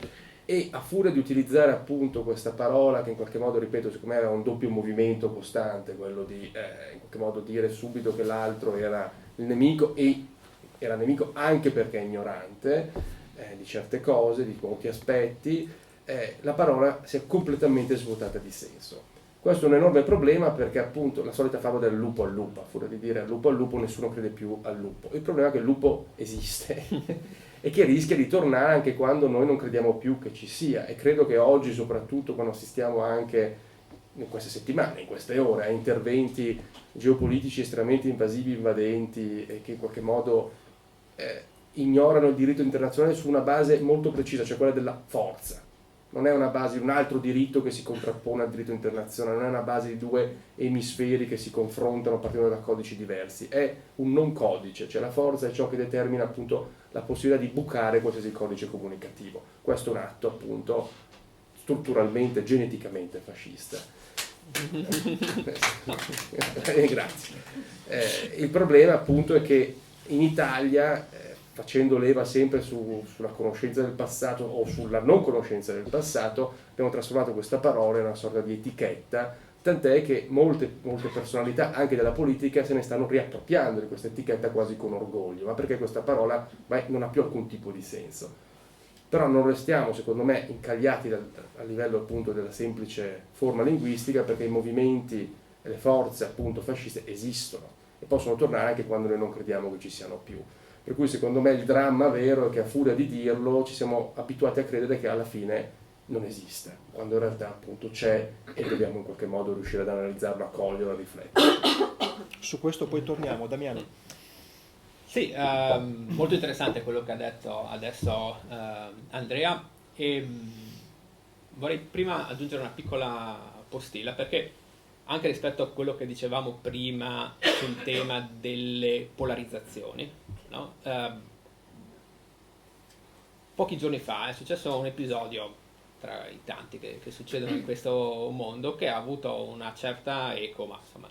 E a furia di utilizzare appunto questa parola che in qualche modo, ripeto, secondo me aveva un doppio movimento costante, quello di in qualche modo dire subito che l'altro era il nemico, e era nemico anche perché è ignorante di certe cose, di molti aspetti, la parola si è completamente svuotata di senso. Questo è un enorme problema perché appunto la solita favola del lupo al lupo, a furia di dire al lupo nessuno crede più al lupo. Il problema è che il lupo esiste e che rischia di tornare anche quando noi non crediamo più che ci sia, e credo che oggi, soprattutto quando assistiamo anche in queste settimane, in queste ore, a interventi geopolitici estremamente invasivi, invadenti, e che in qualche modo ignorano il diritto internazionale su una base molto precisa, cioè quella della forza. Non è una base di un altro diritto che si contrappone al diritto internazionale, non è una base di due emisferi che si confrontano partendo da codici diversi, è un non codice, cioè la forza è ciò che determina appunto la possibilità di bucare qualsiasi codice comunicativo. Questo è un atto appunto strutturalmente, geneticamente fascista. Grazie. Il problema appunto è che in Italia, facendo leva sempre sulla conoscenza del passato o sulla non conoscenza del passato, abbiamo trasformato questa parola in una sorta di etichetta tant'è che molte personalità anche della politica se ne stanno riappropriando di questa etichetta quasi con orgoglio, ma perché questa parola non ha più alcun tipo di senso. Però non restiamo, secondo me, incagliati a livello appunto della semplice forma linguistica, perché i movimenti e le forze appunto fasciste esistono e possono tornare anche quando noi non crediamo che ci siano più. Per cui secondo me il dramma vero è che a furia di dirlo ci siamo abituati a credere che alla fine non esiste, quando in realtà appunto c'è e dobbiamo in qualche modo riuscire ad analizzarlo, a coglierlo, a riflettere. Su questo poi torniamo, Damiano. Sì, molto interessante quello che ha detto adesso Andrea, e vorrei prima aggiungere una piccola postilla, perché anche rispetto a quello che dicevamo prima sul tema delle polarizzazioni, no? Pochi giorni fa è successo un episodio tra i tanti che succedono in questo mondo che ha avuto una certa eco, ma insomma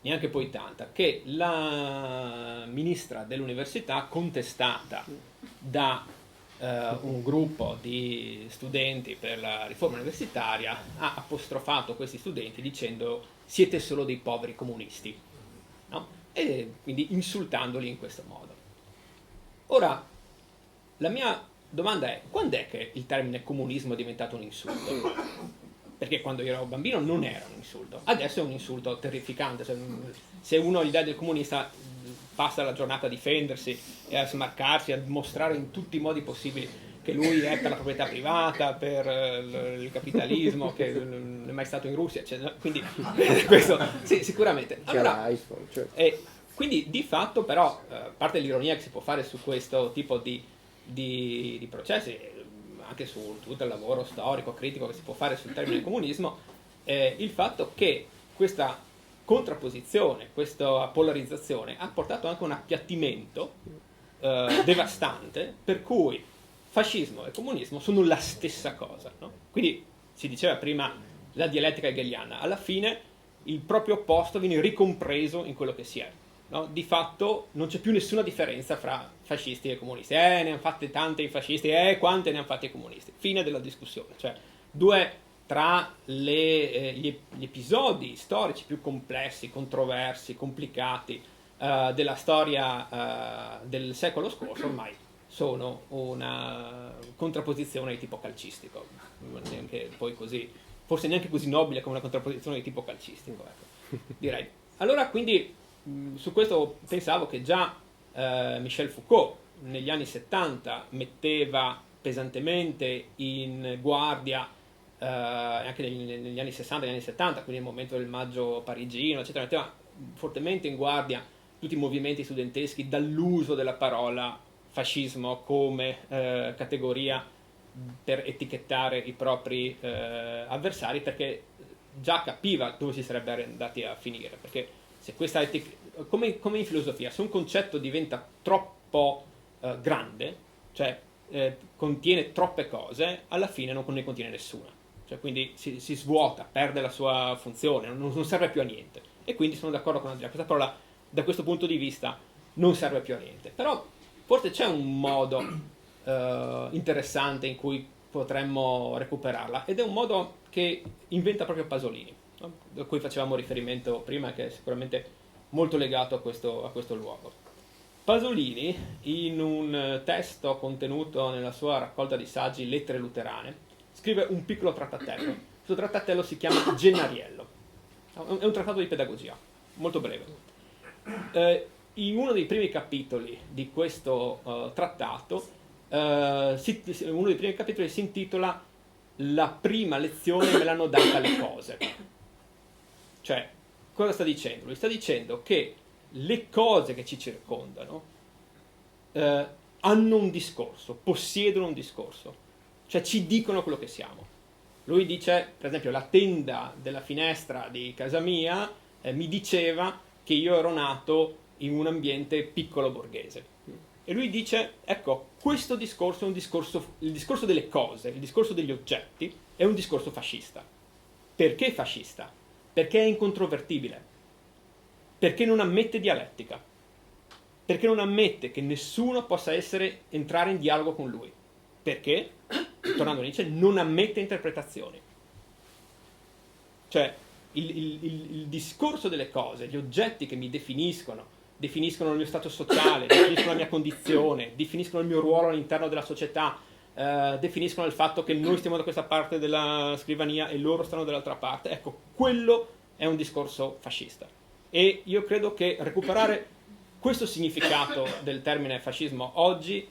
neanche poi tanta, che la ministra dell'università, contestata da un gruppo di studenti per la riforma universitaria, ha apostrofato questi studenti dicendo siete solo dei poveri comunisti, no? E quindi insultandoli in questo modo. Ora, la mia domanda è: quando è che il termine comunismo è diventato un insulto? Perché quando io ero bambino non era un insulto, adesso è un insulto terrificante. Se uno gli dà del comunista passa la giornata a difendersi e a smarcarsi, a dimostrare in tutti i modi possibili che lui è per la proprietà privata, per il capitalismo, che non è mai stato in Russia, eccetera. Quindi questo sì, sicuramente. Allora, certo. Quindi di fatto però, a parte l'ironia che si può fare su questo tipo di processi, anche su tutto il lavoro storico, critico che si può fare sul termine comunismo, il fatto che questa contrapposizione, questa polarizzazione ha portato anche un appiattimento devastante, per cui fascismo e comunismo sono la stessa cosa, no? Quindi si diceva prima la dialettica hegeliana, alla fine il proprio opposto viene ricompreso in quello che si è. No? Di fatto non c'è più nessuna differenza fra fascisti e comunisti. Ne hanno fatte tante i fascisti, quante ne hanno fatte i comunisti. Fine della discussione. Cioè, due tra gli episodi storici più complessi, controversi, complicati della storia del secolo scorso ormai sono una contrapposizione di tipo calcistico. Neanche poi così, forse neanche così nobile come una contrapposizione di tipo calcistico, ecco, direi. Allora, quindi su questo pensavo che già Michel Foucault negli anni 70 metteva pesantemente in guardia, anche negli anni 60 e negli anni 70, quindi nel momento del maggio parigino, eccetera, metteva fortemente in guardia tutti i movimenti studenteschi dall'uso della parola fascismo come categoria per etichettare i propri avversari, perché già capiva dove si sarebbe andati a finire, perché se questa come in filosofia, se un concetto diventa troppo grande, cioè contiene troppe cose, alla fine non ne contiene nessuna, cioè quindi si svuota, perde la sua funzione, non serve più a niente. E quindi sono d'accordo con Andrea, questa parola da questo punto di vista non serve più a niente. Però forse c'è un modo interessante in cui potremmo recuperarla, ed è un modo che inventa proprio Pasolini, no? A cui facevamo riferimento prima, che è sicuramente molto legato a questo luogo. Pasolini, in un testo contenuto nella sua raccolta di saggi Lettere luterane, scrive un piccolo trattattello. Questo trattattello si chiama Gennariello, è un trattato di pedagogia molto breve. In uno dei primi capitoli di questo trattato, uno dei primi capitoli si intitola La prima lezione me l'hanno data le cose. Cioè, cosa sta dicendo? Lui sta dicendo che le cose che ci circondano hanno un discorso, possiedono un discorso, cioè ci dicono quello che siamo. Lui dice, per esempio, la tenda della finestra di casa mia mi diceva che io ero nato in un ambiente piccolo borghese. E lui dice, ecco, questo discorso è un discorso, il discorso delle cose, il discorso degli oggetti, è un discorso fascista. Perché fascista? Perché è incontrovertibile, perché non ammette dialettica, perché non ammette che nessuno possa entrare in dialogo con lui, perché, tornando a Nietzsche, non ammette interpretazioni. Cioè, il discorso delle cose, gli oggetti che mi definiscono il mio stato sociale, definiscono la mia condizione, definiscono il mio ruolo all'interno della società, definiscono il fatto che noi stiamo da questa parte della scrivania e loro stanno dall'altra parte. Ecco, quello è un discorso fascista. E io credo che recuperare questo significato del termine fascismo oggi,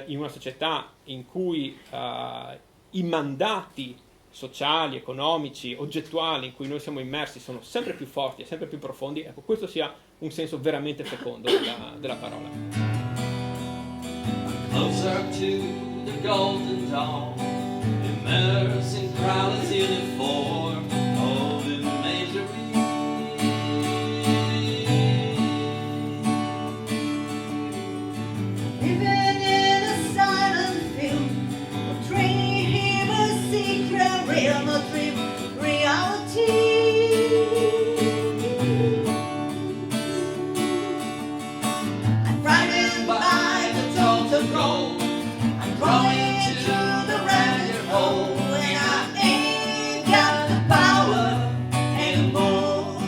in una società in cui i mandati sociali, economici, oggettuali in cui noi siamo immersi sono sempre più forti e sempre più profondi, ecco, questo sia un senso veramente fecondo della parola. Closer to the golden dawn, immersed in crowded uniform of imagery. Living in a silent film, portraying a secret realm, a dream reality. I'm frightened by the total goal. I'm going to the rabbit hole, and I ain't got the power anymore.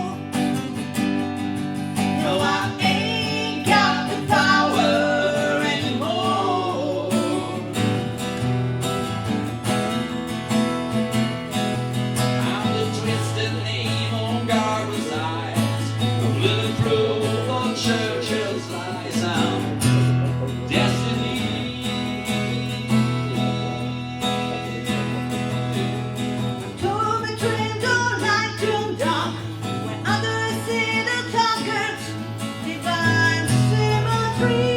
No, I ain't got the power anymore. I'm the twisted name on Garber's eyes, the bulletproof on Churchill's lies. I'm destiny. Torn between the light and dark, when others see the conquered, divine symmetry.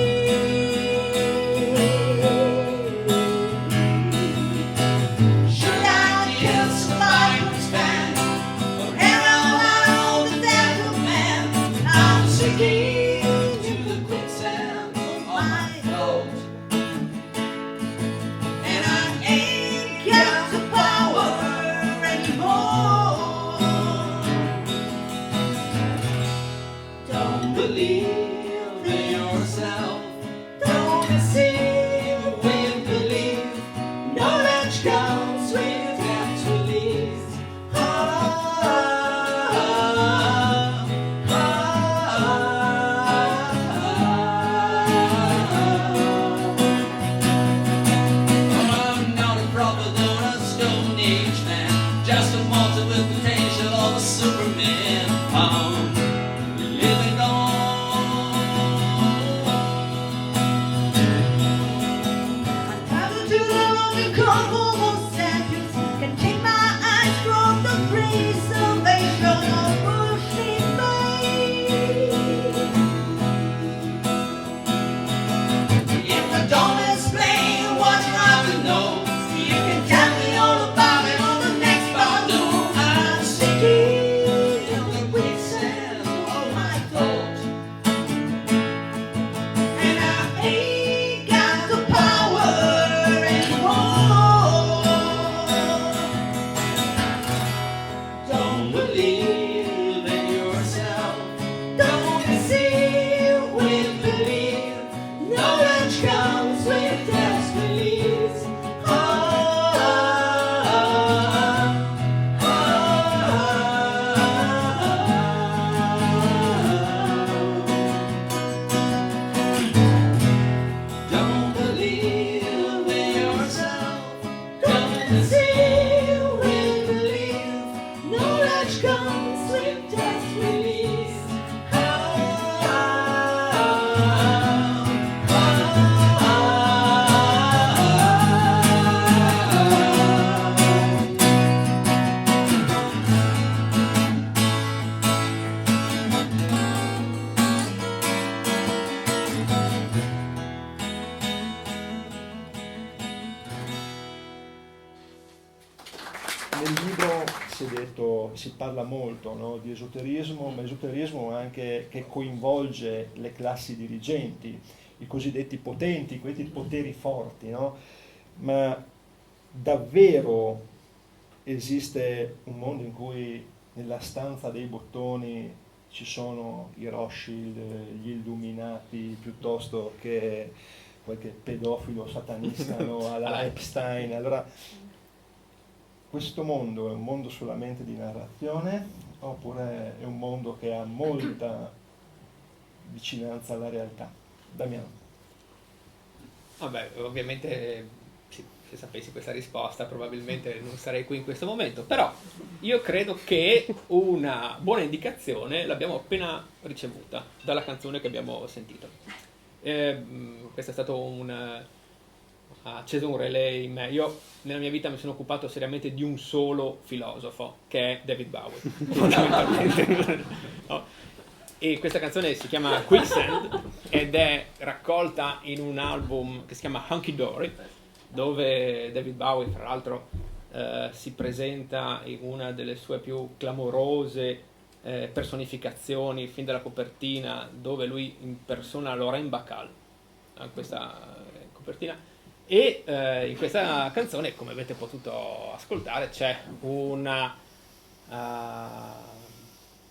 Should I kiss the vibrant span, or arrow out the death of man? I'm sinking To the quicksand of my throat. and I ain't got the power anymore. Don't believe in yourself. Don't deceive With belief, knowledge comes with that's release. I'm not a prophet or a Stone Age man, just a multiple potential of a Superman. I'm living on. Travel to the lonely cold homo sapiens, can take my eyes from the preservation of bullshit If I don't explain what you have to know, you can tell me all about it on the next bundle. I'm sinking in the quicksand of my thoughts, and I ain't got the power anymore. Don't believe in yourself. Don't deceive With belief, knowledge comes with release. Don't believe in yourself. Don't deceive with belief. Knowledge comes with death release. Nel libro si parla molto, no, di esoterismo, ma esoterismo anche che coinvolge le classi dirigenti, i cosiddetti potenti, questi poteri forti, no? Ma davvero esiste un mondo in cui nella stanza dei bottoni ci sono i Rothschild, gli Illuminati, piuttosto che qualche pedofilo satanista, no, alla Epstein? Allora, questo mondo è un mondo solamente di narrazione oppure è un mondo che ha molta vicinanza alla realtà? Damiano. Vabbè, ovviamente sì, se sapessi questa risposta probabilmente non sarei qui in questo momento, però io credo che una buona indicazione l'abbiamo appena ricevuta dalla canzone che abbiamo sentito. Questo è stato ha acceso un relay in me. Io nella mia vita mi sono occupato seriamente di un solo filosofo, che è David Bowie, fondamentalmente. No. E questa canzone si chiama Quicksand ed è raccolta in un album che si chiama Hunky Dory, dove David Bowie, fra l'altro, si presenta in una delle sue più clamorose personificazioni, fin dalla copertina, dove lui impersona Lorraine Bacall, questa copertina. E in questa canzone, come avete potuto ascoltare, c'è una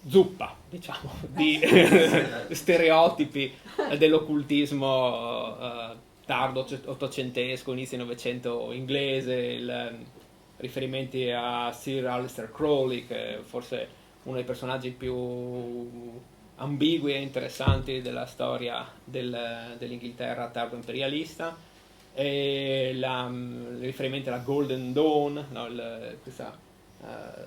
zuppa, diciamo, di stereotipi dell'occultismo tardo ottocentesco, inizio novecento inglese, riferimenti a Sir Aleister Crowley, che è forse uno dei personaggi più ambigui e interessanti della storia dell'Inghilterra tardo imperialista, e riferimento alla Golden Dawn, no, questa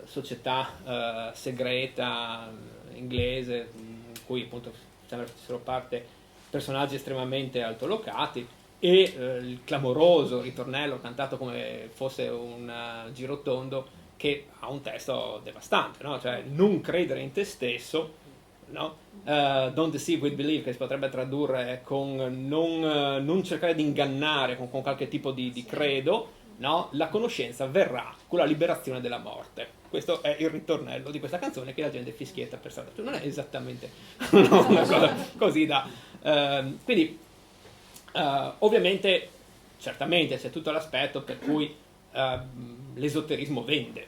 società segreta inglese in cui appunto sembra facessero parte personaggi estremamente altolocati, e il clamoroso ritornello cantato come fosse un girotondo, che ha un testo devastante, no? Cioè non credere in te stesso, no? Don't deceive with belief, che si potrebbe tradurre con non cercare di ingannare con qualche tipo di credo, no? La conoscenza verrà con la liberazione della morte. Questo è il ritornello di questa canzone, che la gente fischietta per strada. Non è esattamente una cosa così da quindi ovviamente certamente c'è tutto l'aspetto per cui l'esoterismo vende,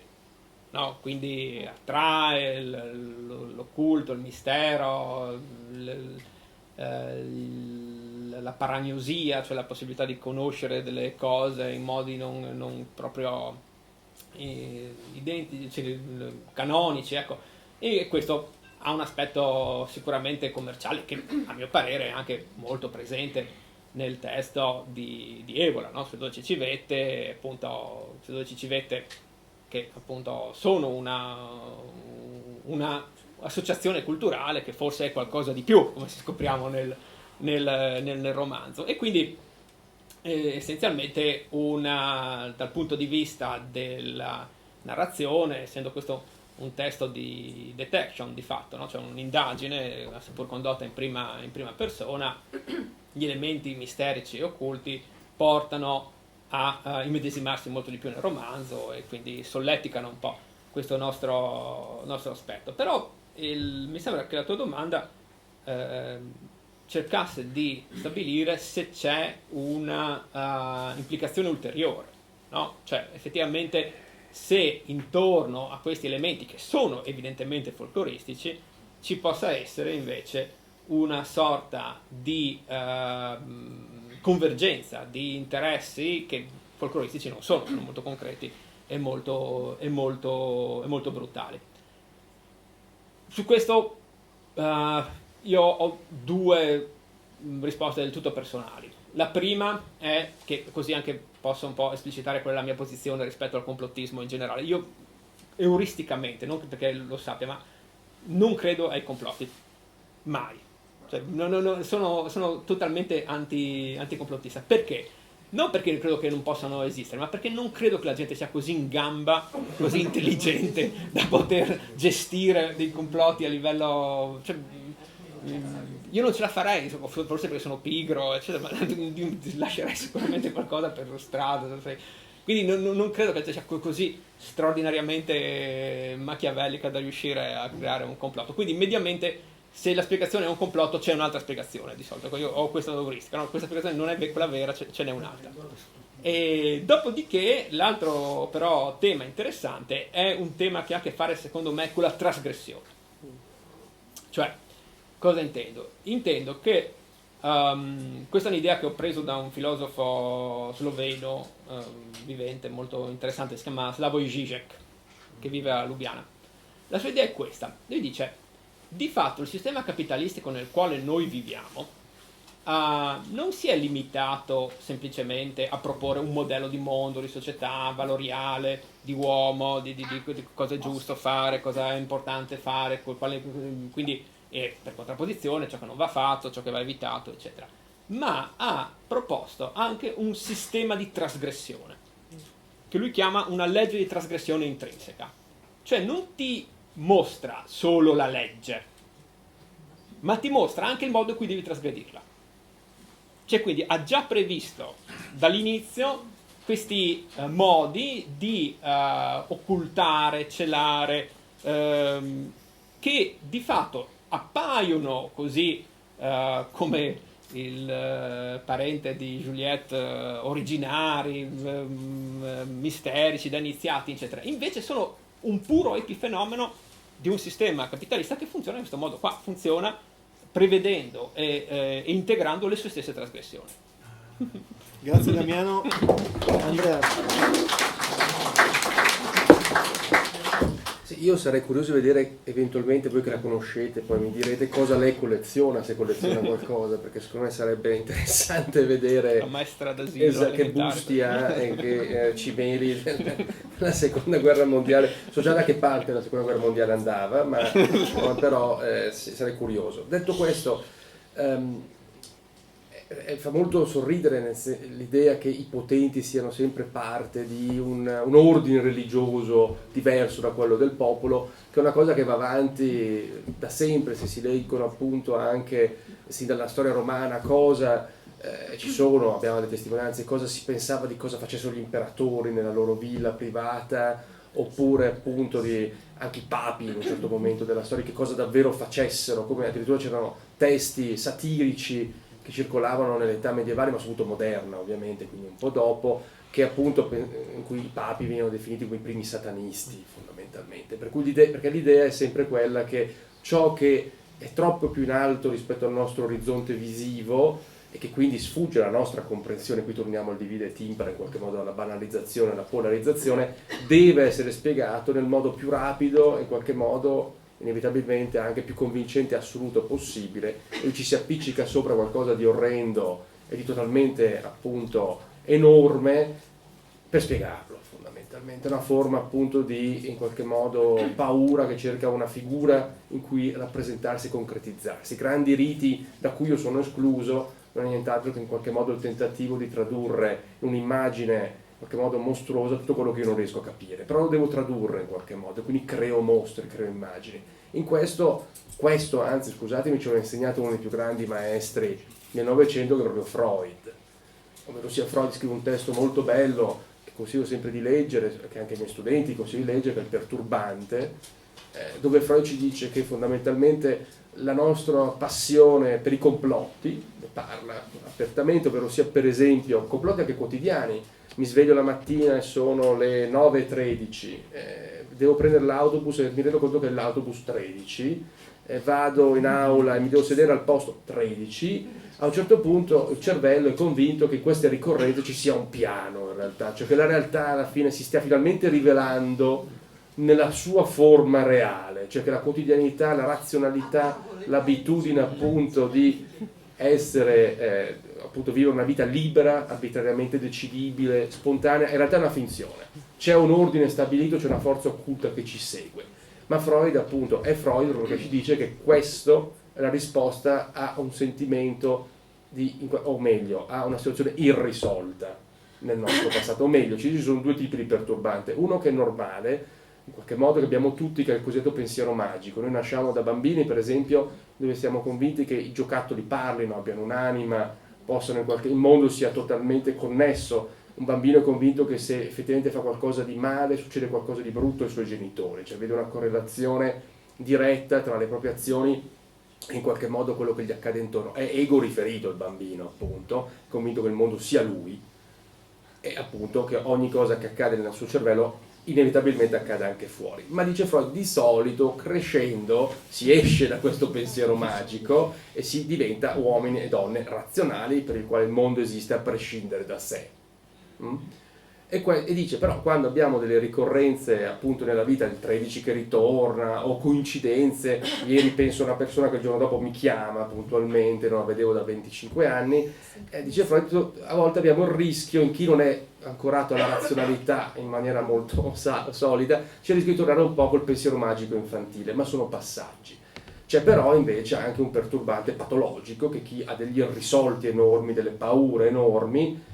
no? Quindi attrae l'occulto, il mistero, la paragnosia, cioè la possibilità di conoscere delle cose in modi non proprio identici, cioè, canonici, ecco. E questo ha un aspetto sicuramente commerciale che a mio parere è anche molto presente nel testo di Evola, no? Sulle 12 civette, appunto, sulle 12 civette che appunto sono una associazione culturale che forse è qualcosa di più, come si scopriamo nel romanzo, e quindi essenzialmente dal punto di vista della narrazione, essendo questo un testo di detection di fatto, no? Cioè un'indagine seppur condotta in prima persona, gli elementi misterici e occulti portano a immedesimarsi molto di più nel romanzo e quindi solleticano un po' questo nostro aspetto. Però mi sembra che la tua domanda cercasse di stabilire se c'è una implicazione ulteriore, no? Cioè effettivamente se intorno a questi elementi, che sono evidentemente folcloristici, ci possa essere invece una sorta di convergenza di interessi che folcloristici non sono molto concreti e molto brutali. Su questo io ho due risposte del tutto personali. La prima è che così anche posso un po' esplicitare qual è la mia posizione rispetto al complottismo in generale. Io euristicamente, non perché lo sappia, ma non credo ai complotti, mai. Cioè, sono totalmente anticomplottista. Perché? Non perché credo che non possano esistere, ma perché non credo che la gente sia così in gamba, così intelligente da poter gestire dei complotti a livello... Cioè, io non ce la farei, forse perché sono pigro, eccetera, ma lascerei sicuramente qualcosa per strada. Quindi non credo che sia così straordinariamente machiavellica da riuscire a creare un complotto. Quindi mediamente, se la spiegazione è un complotto, c'è un'altra spiegazione di solito. Io ho questa euristica, no? Questa spiegazione non è quella vera, ce n'è un'altra. E dopodiché l'altro però tema interessante è un tema che ha a che fare, secondo me, con la trasgressione. Cioè, cosa intendo? Intendo che Questa è un'idea che ho preso da un filosofo sloveno vivente molto interessante, si chiama Slavoj Žižek, che vive a Lubiana. La sua idea è questa: lui dice, di fatto il sistema capitalistico nel quale noi viviamo non si è limitato semplicemente a proporre un modello di mondo, di società valoriale, di uomo, di cosa è giusto fare, cosa è importante fare, quindi per contrapposizione ciò che non va fatto, ciò che va evitato, eccetera. Ma ha proposto anche un sistema di trasgressione, che lui chiama una legge di trasgressione intrinseca. Cioè non ti mostra solo la legge, ma ti mostra anche il modo in cui devi trasgredirla. Cioè quindi ha già previsto dall'inizio questi modi di occultare, celare, che di fatto appaiono così come il parente di Juliette, originari, misterici, da iniziati, eccetera. Invece sono un puro epifenomeno di un sistema capitalista che funziona in questo modo qua, funziona prevedendo e integrando le sue stesse trasgressioni. Grazie Damiano. Andrea. Sì, io sarei curioso di vedere eventualmente, voi che la conoscete, poi mi direte cosa lei colleziona, se colleziona qualcosa, perché secondo me sarebbe interessante vedere La maestra d'asilo che busti ha e che cimeli della seconda guerra mondiale. So già da che parte la seconda guerra mondiale andava, ma però sarei curioso. Detto questo, fa molto sorridere l'idea che i potenti siano sempre parte di un ordine religioso diverso da quello del popolo, che è una cosa che va avanti da sempre. Se si leggono appunto anche sin dalla storia romana abbiamo delle testimonianze, cosa si pensava di cosa facessero gli imperatori nella loro villa privata, oppure appunto anche i papi in un certo momento della storia, che cosa davvero facessero, come addirittura c'erano testi satirici che circolavano nell'età medievale, ma soprattutto moderna ovviamente, quindi un po' dopo, che appunto in cui i papi venivano definiti come i primi satanisti fondamentalmente, perché l'idea è sempre quella che ciò che è troppo più in alto rispetto al nostro orizzonte visivo e che quindi sfugge alla nostra comprensione, qui torniamo al divide et impera, in qualche modo alla banalizzazione, alla polarizzazione, deve essere spiegato nel modo più rapido, in qualche modo inevitabilmente anche più convincente e assoluto possibile, e ci si appiccica sopra qualcosa di orrendo e di totalmente appunto enorme per spiegarlo. Fondamentalmente è una forma appunto di in qualche modo paura che cerca una figura in cui rappresentarsi e concretizzarsi. I grandi riti da cui io sono escluso non è nient'altro che in qualche modo il tentativo di tradurre in un'immagine in qualche modo mostruosa tutto quello che io non riesco a capire, però lo devo tradurre in qualche modo, quindi creo mostri, creo immagini. In questo anzi scusatemi, ci ho insegnato uno dei più grandi maestri del Novecento, che è proprio Freud. Ovvero sia, Freud scrive un testo molto bello che consiglio sempre di leggere, che anche ai miei studenti consiglio di leggere, che è il Perturbante, dove Freud ci dice che fondamentalmente la nostra passione per i complotti, ne parla apertamente, ovvero sia per esempio complotti anche quotidiani. Mi sveglio la mattina e sono le 9:13, devo prendere l'autobus e mi rendo conto che è l'autobus 13, vado in aula e mi devo sedere al posto 13, a un certo punto il cervello è convinto che in queste ricorrenze ci sia un piano in realtà, cioè che la realtà alla fine si stia finalmente rivelando nella sua forma reale, cioè che la quotidianità, la razionalità, l'abitudine appunto di essere appunto vivere una vita libera, arbitrariamente decidibile, spontanea, in realtà è una finzione. C'è un ordine stabilito, c'è una forza occulta che ci segue. Ma Freud appunto è Freud perché ci dice che questo è la risposta a un sentimento o meglio, a una situazione irrisolta nel nostro passato, o meglio, ci sono due tipi di perturbante, uno che è normale, in qualche modo che abbiamo tutti, che è il cosiddetto pensiero magico. Noi nasciamo da bambini, per esempio, dove siamo convinti che i giocattoli parlino, abbiano un'anima, possano il mondo sia totalmente connesso. Un bambino è convinto che se effettivamente fa qualcosa di male succede qualcosa di brutto ai suoi genitori, cioè vede una correlazione diretta tra le proprie azioni e in qualche modo quello che gli accade intorno. È ego riferito il bambino, appunto, convinto che il mondo sia lui e appunto che ogni cosa che accade nel suo cervello inevitabilmente accade anche fuori. Ma dice Freud, di solito crescendo si esce da questo pensiero magico e si diventa uomini e donne razionali per il quale il mondo esiste a prescindere da sé. E dice però quando abbiamo delle ricorrenze appunto nella vita, il 13 che ritorna o coincidenze, ieri penso a una persona che il giorno dopo mi chiama puntualmente, non la vedevo da 25 anni, dice Freud, a volte abbiamo il rischio, in chi non è ancorato alla razionalità in maniera molto solida, c'è il rischio di tornare un po' col pensiero magico infantile, ma sono passaggi. C'è però invece anche un perturbante patologico che chi ha degli irrisolti enormi, delle paure enormi,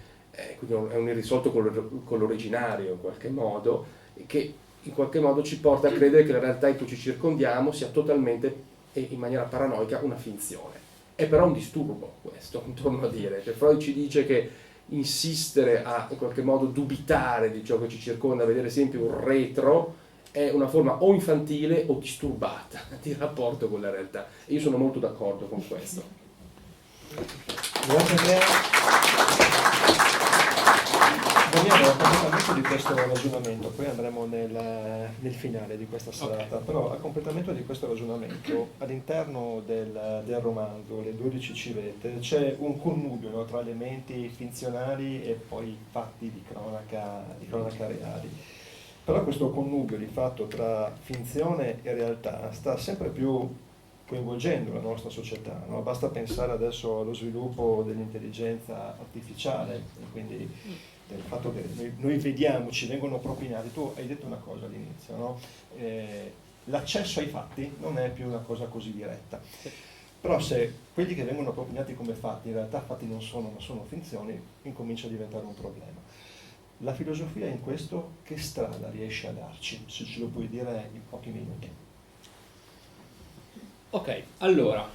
quindi è un irrisolto con l'originario in qualche modo, che in qualche modo ci porta a credere che la realtà in cui ci circondiamo sia totalmente e in maniera paranoica una finzione. È però un disturbo questo, torno a dire, cioè Freud ci dice che insistere a in qualche modo dubitare di ciò che ci circonda, vedere sempre un retro, è una forma o infantile o disturbata di rapporto con la realtà. E io sono molto d'accordo con questo. Grazie Andrea. Torniamo a completamento di questo ragionamento, poi andremo nel finale di questa serata, però a completamento di questo ragionamento, all'interno del romanzo, Le 12 civette, c'è un connubio, no, tra elementi finzionali e poi fatti di cronaca reali. Però questo connubio di fatto tra finzione e realtà sta sempre più coinvolgendo la nostra società, no? Basta pensare adesso allo sviluppo dell'intelligenza artificiale, quindi del fatto che noi vediamo, ci vengono propinati. Tu hai detto una cosa all'inizio, no? L'accesso ai fatti non è più una cosa così diretta, però se quelli che vengono propinati come fatti in realtà fatti non sono, ma sono finzioni, incomincia a diventare un problema. La filosofia in questo che strada riesce a darci, se ce lo puoi dire in pochi minuti? Ok, allora,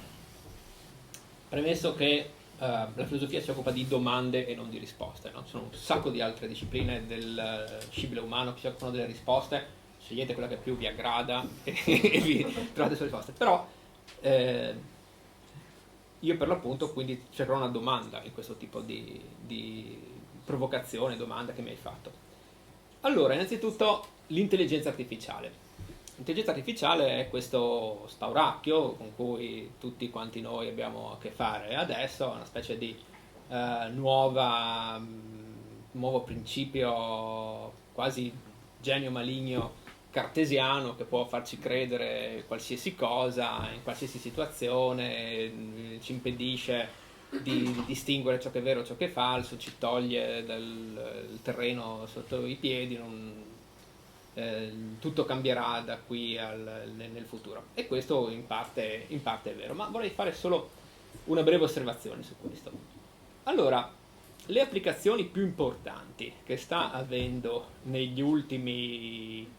premesso che la filosofia si occupa di domande e non di risposte, no? Ci sono un sacco di altre discipline del scibile umano che si occupano delle risposte, scegliete quella che più vi aggrada e vi trovate sulle risposte. Però io per l'appunto quindi cercherò una domanda in questo tipo di provocazione, domanda che mi hai fatto. Allora, innanzitutto l'intelligenza artificiale. L'intelligenza artificiale è questo spauracchio con cui tutti quanti noi abbiamo a che fare adesso, una specie di nuovo principio quasi genio maligno cartesiano che può farci credere qualsiasi cosa, in qualsiasi situazione, ci impedisce di distinguere ciò che è vero e ciò che è falso, ci toglie dal terreno sotto i piedi, tutto cambierà da qui nel futuro. E questo in parte è vero, ma vorrei fare solo una breve osservazione su questo. Allora, le applicazioni più importanti che sta avendo negli ultimi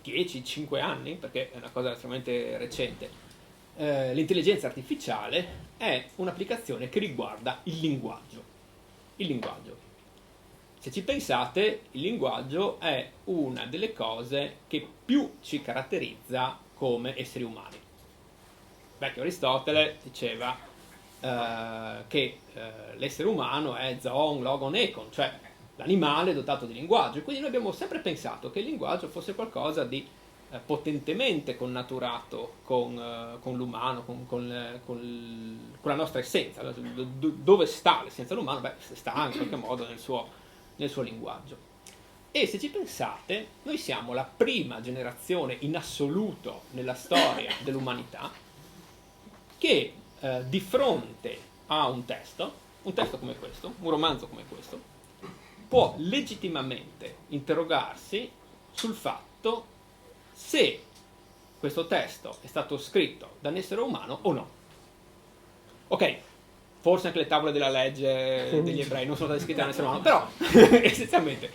10-5 anni, perché è una cosa estremamente recente, l'intelligenza artificiale è un'applicazione che riguarda il linguaggio. Il linguaggio. Se ci pensate, il linguaggio è una delle cose che più ci caratterizza come esseri umani. Vecchio Aristotele diceva che l'essere umano è zoon, logon, econ, cioè l'animale dotato di linguaggio. E quindi noi abbiamo sempre pensato che il linguaggio fosse qualcosa di potentemente connaturato con l'umano, con la nostra essenza. Dove sta l'essenza dell'umano? Beh, sta in qualche modo nel suo linguaggio. E se ci pensate, noi siamo la prima generazione in assoluto nella storia dell'umanità che di fronte a un testo come questo, un romanzo come questo, può legittimamente interrogarsi sul fatto se questo testo è stato scritto da un essere umano o no. Ok, forse anche le tavole della legge degli ebrei non sono state scritte da un essere umano, però essenzialmente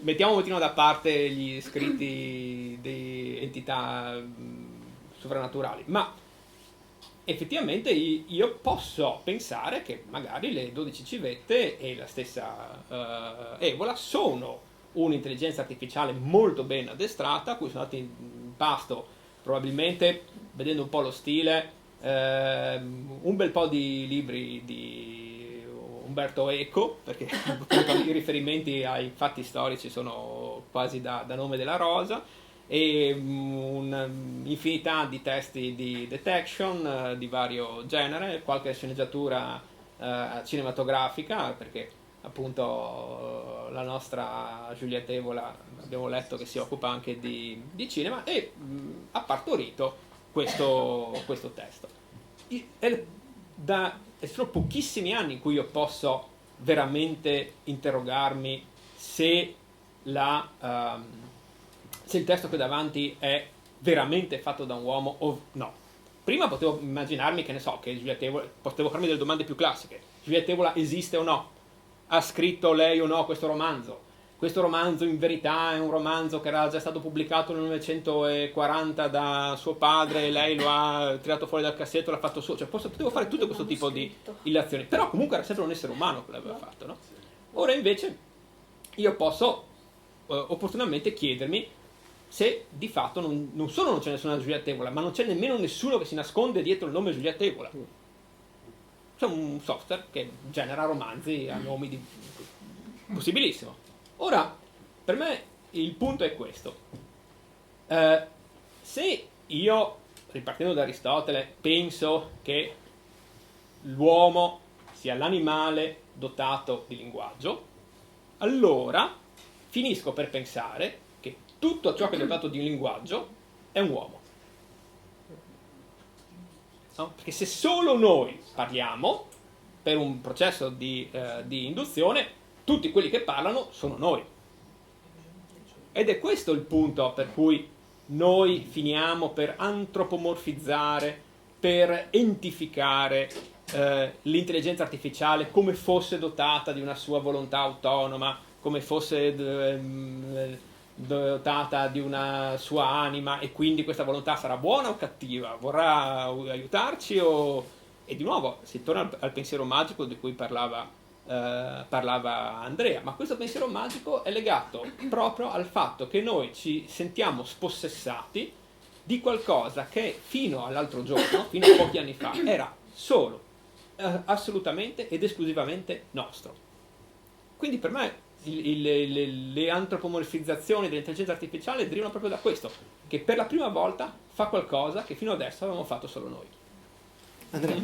mettiamo un pochino da parte gli scritti di entità sovrannaturali, ma effettivamente io posso pensare che magari le 12 civette e la stessa Evola sono un'intelligenza artificiale molto ben addestrata, a cui sono andati in pasto, probabilmente, vedendo un po' lo stile, un bel po' di libri di Umberto Eco, perché appunto i riferimenti ai fatti storici sono quasi da nome della rosa, e un'infinità di testi di detection di vario genere, qualche sceneggiatura cinematografica, perché appunto la nostra Giulietta Evola abbiamo letto che si occupa anche di cinema, e ha partorito questo testo. Sono pochissimi anni in cui io posso veramente interrogarmi se il testo che ho davanti è veramente fatto da un uomo o no. Prima potevo immaginarmi, che ne so, che Giulietta Evola, potevo farmi delle domande più classiche. Giulietta Evola esiste o no? Ha scritto lei o no questo romanzo? Questo romanzo in verità è un romanzo che era già stato pubblicato nel 1940 da suo padre e lei lo ha tirato fuori dal cassetto e l'ha fatto suo. Cioè potevo fare tutto questo tipo di illazioni, però comunque era sempre un essere umano che l'aveva fatto, no? Ora invece io posso opportunamente chiedermi se di fatto non solo non c'è nessuna Giulietta Evola, ma non c'è nemmeno nessuno che si nasconde dietro il nome Giulietta Evola. C'è un software che genera romanzi a nomi possibilissimo. Ora, per me il punto è questo. Se io, ripartendo da Aristotele, penso che l'uomo sia l'animale dotato di linguaggio, allora finisco per pensare che tutto ciò che è dotato di un linguaggio è un uomo. No? Perché se solo noi parliamo, per un processo di induzione, tutti quelli che parlano sono noi. Ed è questo il punto per cui noi finiamo per antropomorfizzare, per entificare l'intelligenza artificiale come fosse dotata di una sua volontà autonoma, come fosse dotata di una sua anima, e quindi questa volontà sarà buona o cattiva, vorrà aiutarci o... E di nuovo si torna al pensiero magico di cui parlava Andrea, ma questo pensiero magico è legato proprio al fatto che noi ci sentiamo spossessati di qualcosa che fino all'altro giorno, fino a pochi anni fa, era solo, assolutamente ed esclusivamente nostro. Quindi per me le antropomorfizzazioni dell'intelligenza artificiale derivano proprio da questo, che per la prima volta fa qualcosa che fino adesso avevamo fatto solo noi. Andrea.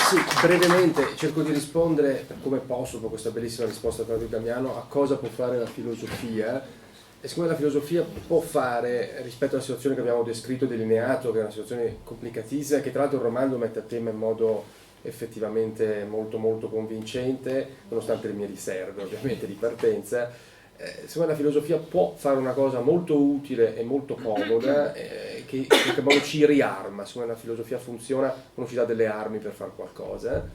Sì, brevemente cerco di rispondere per come posso, dopo questa bellissima risposta da parte di Damiano, a cosa può fare la filosofia. E siccome la filosofia può fare, rispetto alla situazione che abbiamo descritto e delineato, che è una situazione complicatissima, che tra l'altro il romanzo mette a tema in modo effettivamente molto molto convincente, nonostante le mie riserve ovviamente di partenza, secondo me la filosofia può fare una cosa molto utile e molto comoda, che in qualche modo ci riarma. Secondo me la filosofia funziona quando ci dà delle armi per fare qualcosa.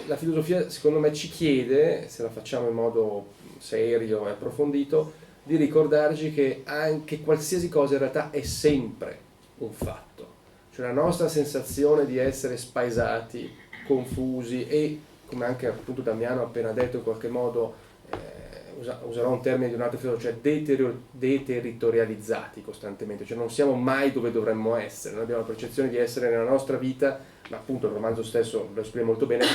La filosofia secondo me ci chiede, se la facciamo in modo serio e approfondito, di ricordarci che anche qualsiasi cosa in realtà è sempre un fatto. Cioè la nostra sensazione di essere spaesati, confusi e, come anche appunto Damiano ha appena detto, in qualche modo userò un termine di un altro filosofo, cioè deterritorializzati costantemente, cioè non siamo mai dove dovremmo essere. Noi abbiamo la percezione di essere nella nostra vita, ma appunto il romanzo stesso lo esprime molto bene,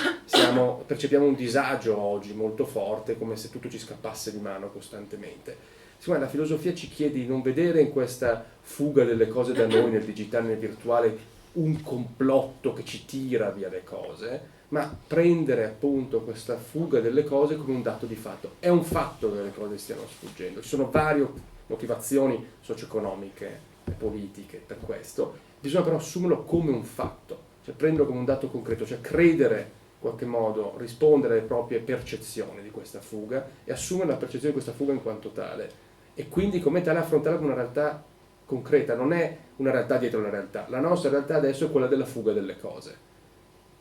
percepiamo un disagio oggi molto forte, come se tutto ci scappasse di mano costantemente. Secondo me la filosofia ci chiede di non vedere in questa fuga delle cose da noi, nel digitale, nel virtuale, un complotto che ci tira via le cose, ma prendere appunto questa fuga delle cose come un dato di fatto. È un fatto che le cose stiano sfuggendo. Ci sono varie motivazioni socio-economiche e politiche per questo. Bisogna però assumerlo come un fatto, cioè prenderlo come un dato concreto, cioè credere in qualche modo, rispondere alle proprie percezioni di questa fuga e assumere la percezione di questa fuga in quanto tale. E quindi come tale affrontarla come una realtà concreta, non è una realtà dietro la realtà. La nostra realtà adesso è quella della fuga delle cose.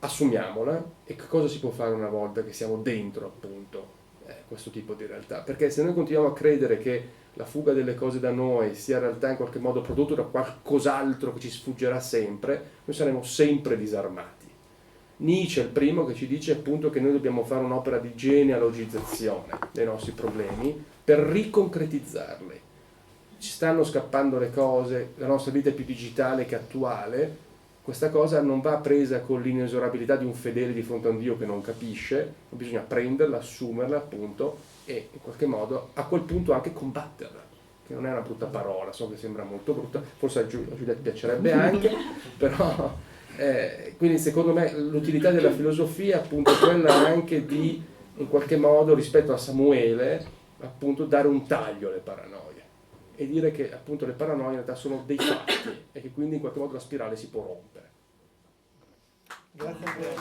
Assumiamola, e che cosa si può fare una volta che siamo dentro appunto questo tipo di realtà? Perché se noi continuiamo a credere che la fuga delle cose da noi sia in realtà in qualche modo prodotto da qualcos'altro che ci sfuggerà sempre, noi saremo sempre disarmati. Nietzsche è il primo che ci dice appunto che noi dobbiamo fare un'opera di genealogizzazione dei nostri problemi per riconcretizzarli. Ci stanno scappando le cose, la nostra vita è più digitale che attuale, questa cosa non va presa con l'inesorabilità di un fedele di fronte a un Dio che non capisce, bisogna prenderla, assumerla appunto e in qualche modo a quel punto anche combatterla, che non è una brutta parola, so che sembra molto brutta, forse a Giulia piacerebbe anche, però quindi secondo me l'utilità della filosofia appunto è quella anche di in qualche modo rispetto a Samuele appunto dare un taglio alle paranoie e dire che appunto le paranoie in realtà sono dei fatti e che quindi in qualche modo la spirale si può rompere. Grazie Andrea.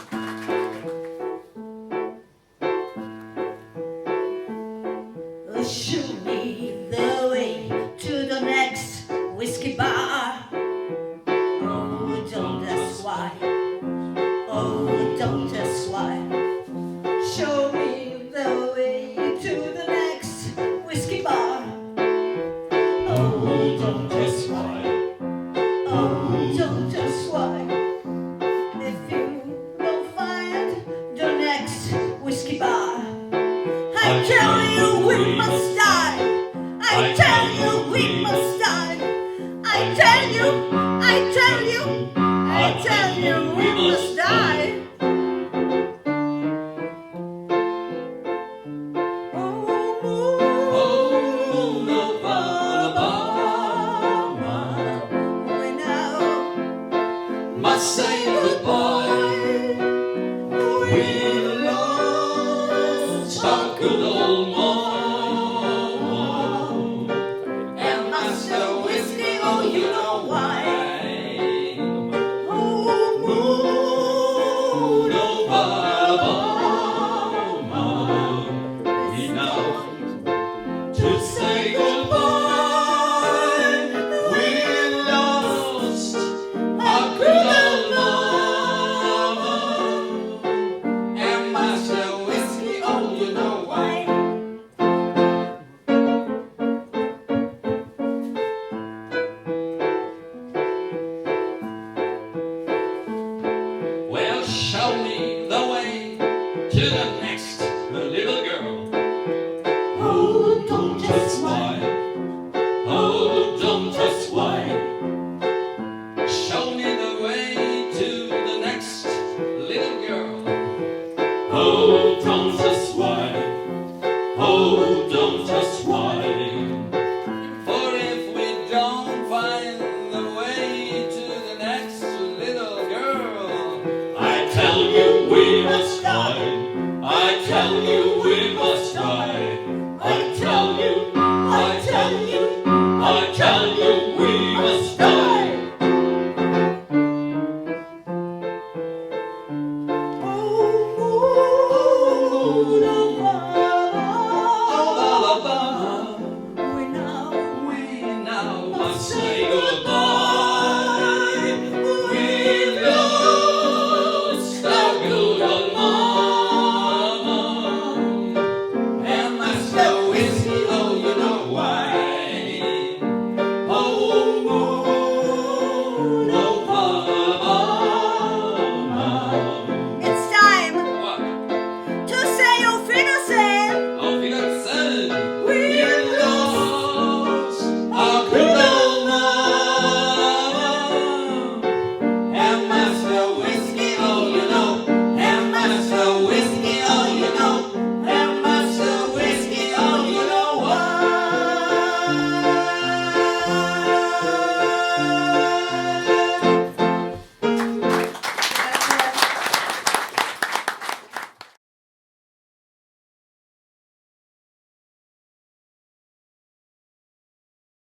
Show me the way to the next whiskey bar. Oh, don't ask why. Oh, don't ask why. Show me the way to the next whiskey bar. Oh, don't ask why. Oh, don't ask why. If you don't find the next whiskey bar, I tell you we must die. I tell you we must die. I tell you, I tell you, I tell you we must die. Oh, no, we now must say goodbye. We lost our good old mom. And Master Whiskey, oh, you know why. Oh, moon of Alabama, we now to say goodbye. We lost our good old mama. And Master Whiskey, oh, you know why. Well, show me the way to the next little girl. Oh, don't just why. Oh, don't just why. Show me the way to the next little girl. Oh, don't just why. Oh, don't just why. For if we don't find the way to the next little girl, I tell you we must die. I tell you we must die.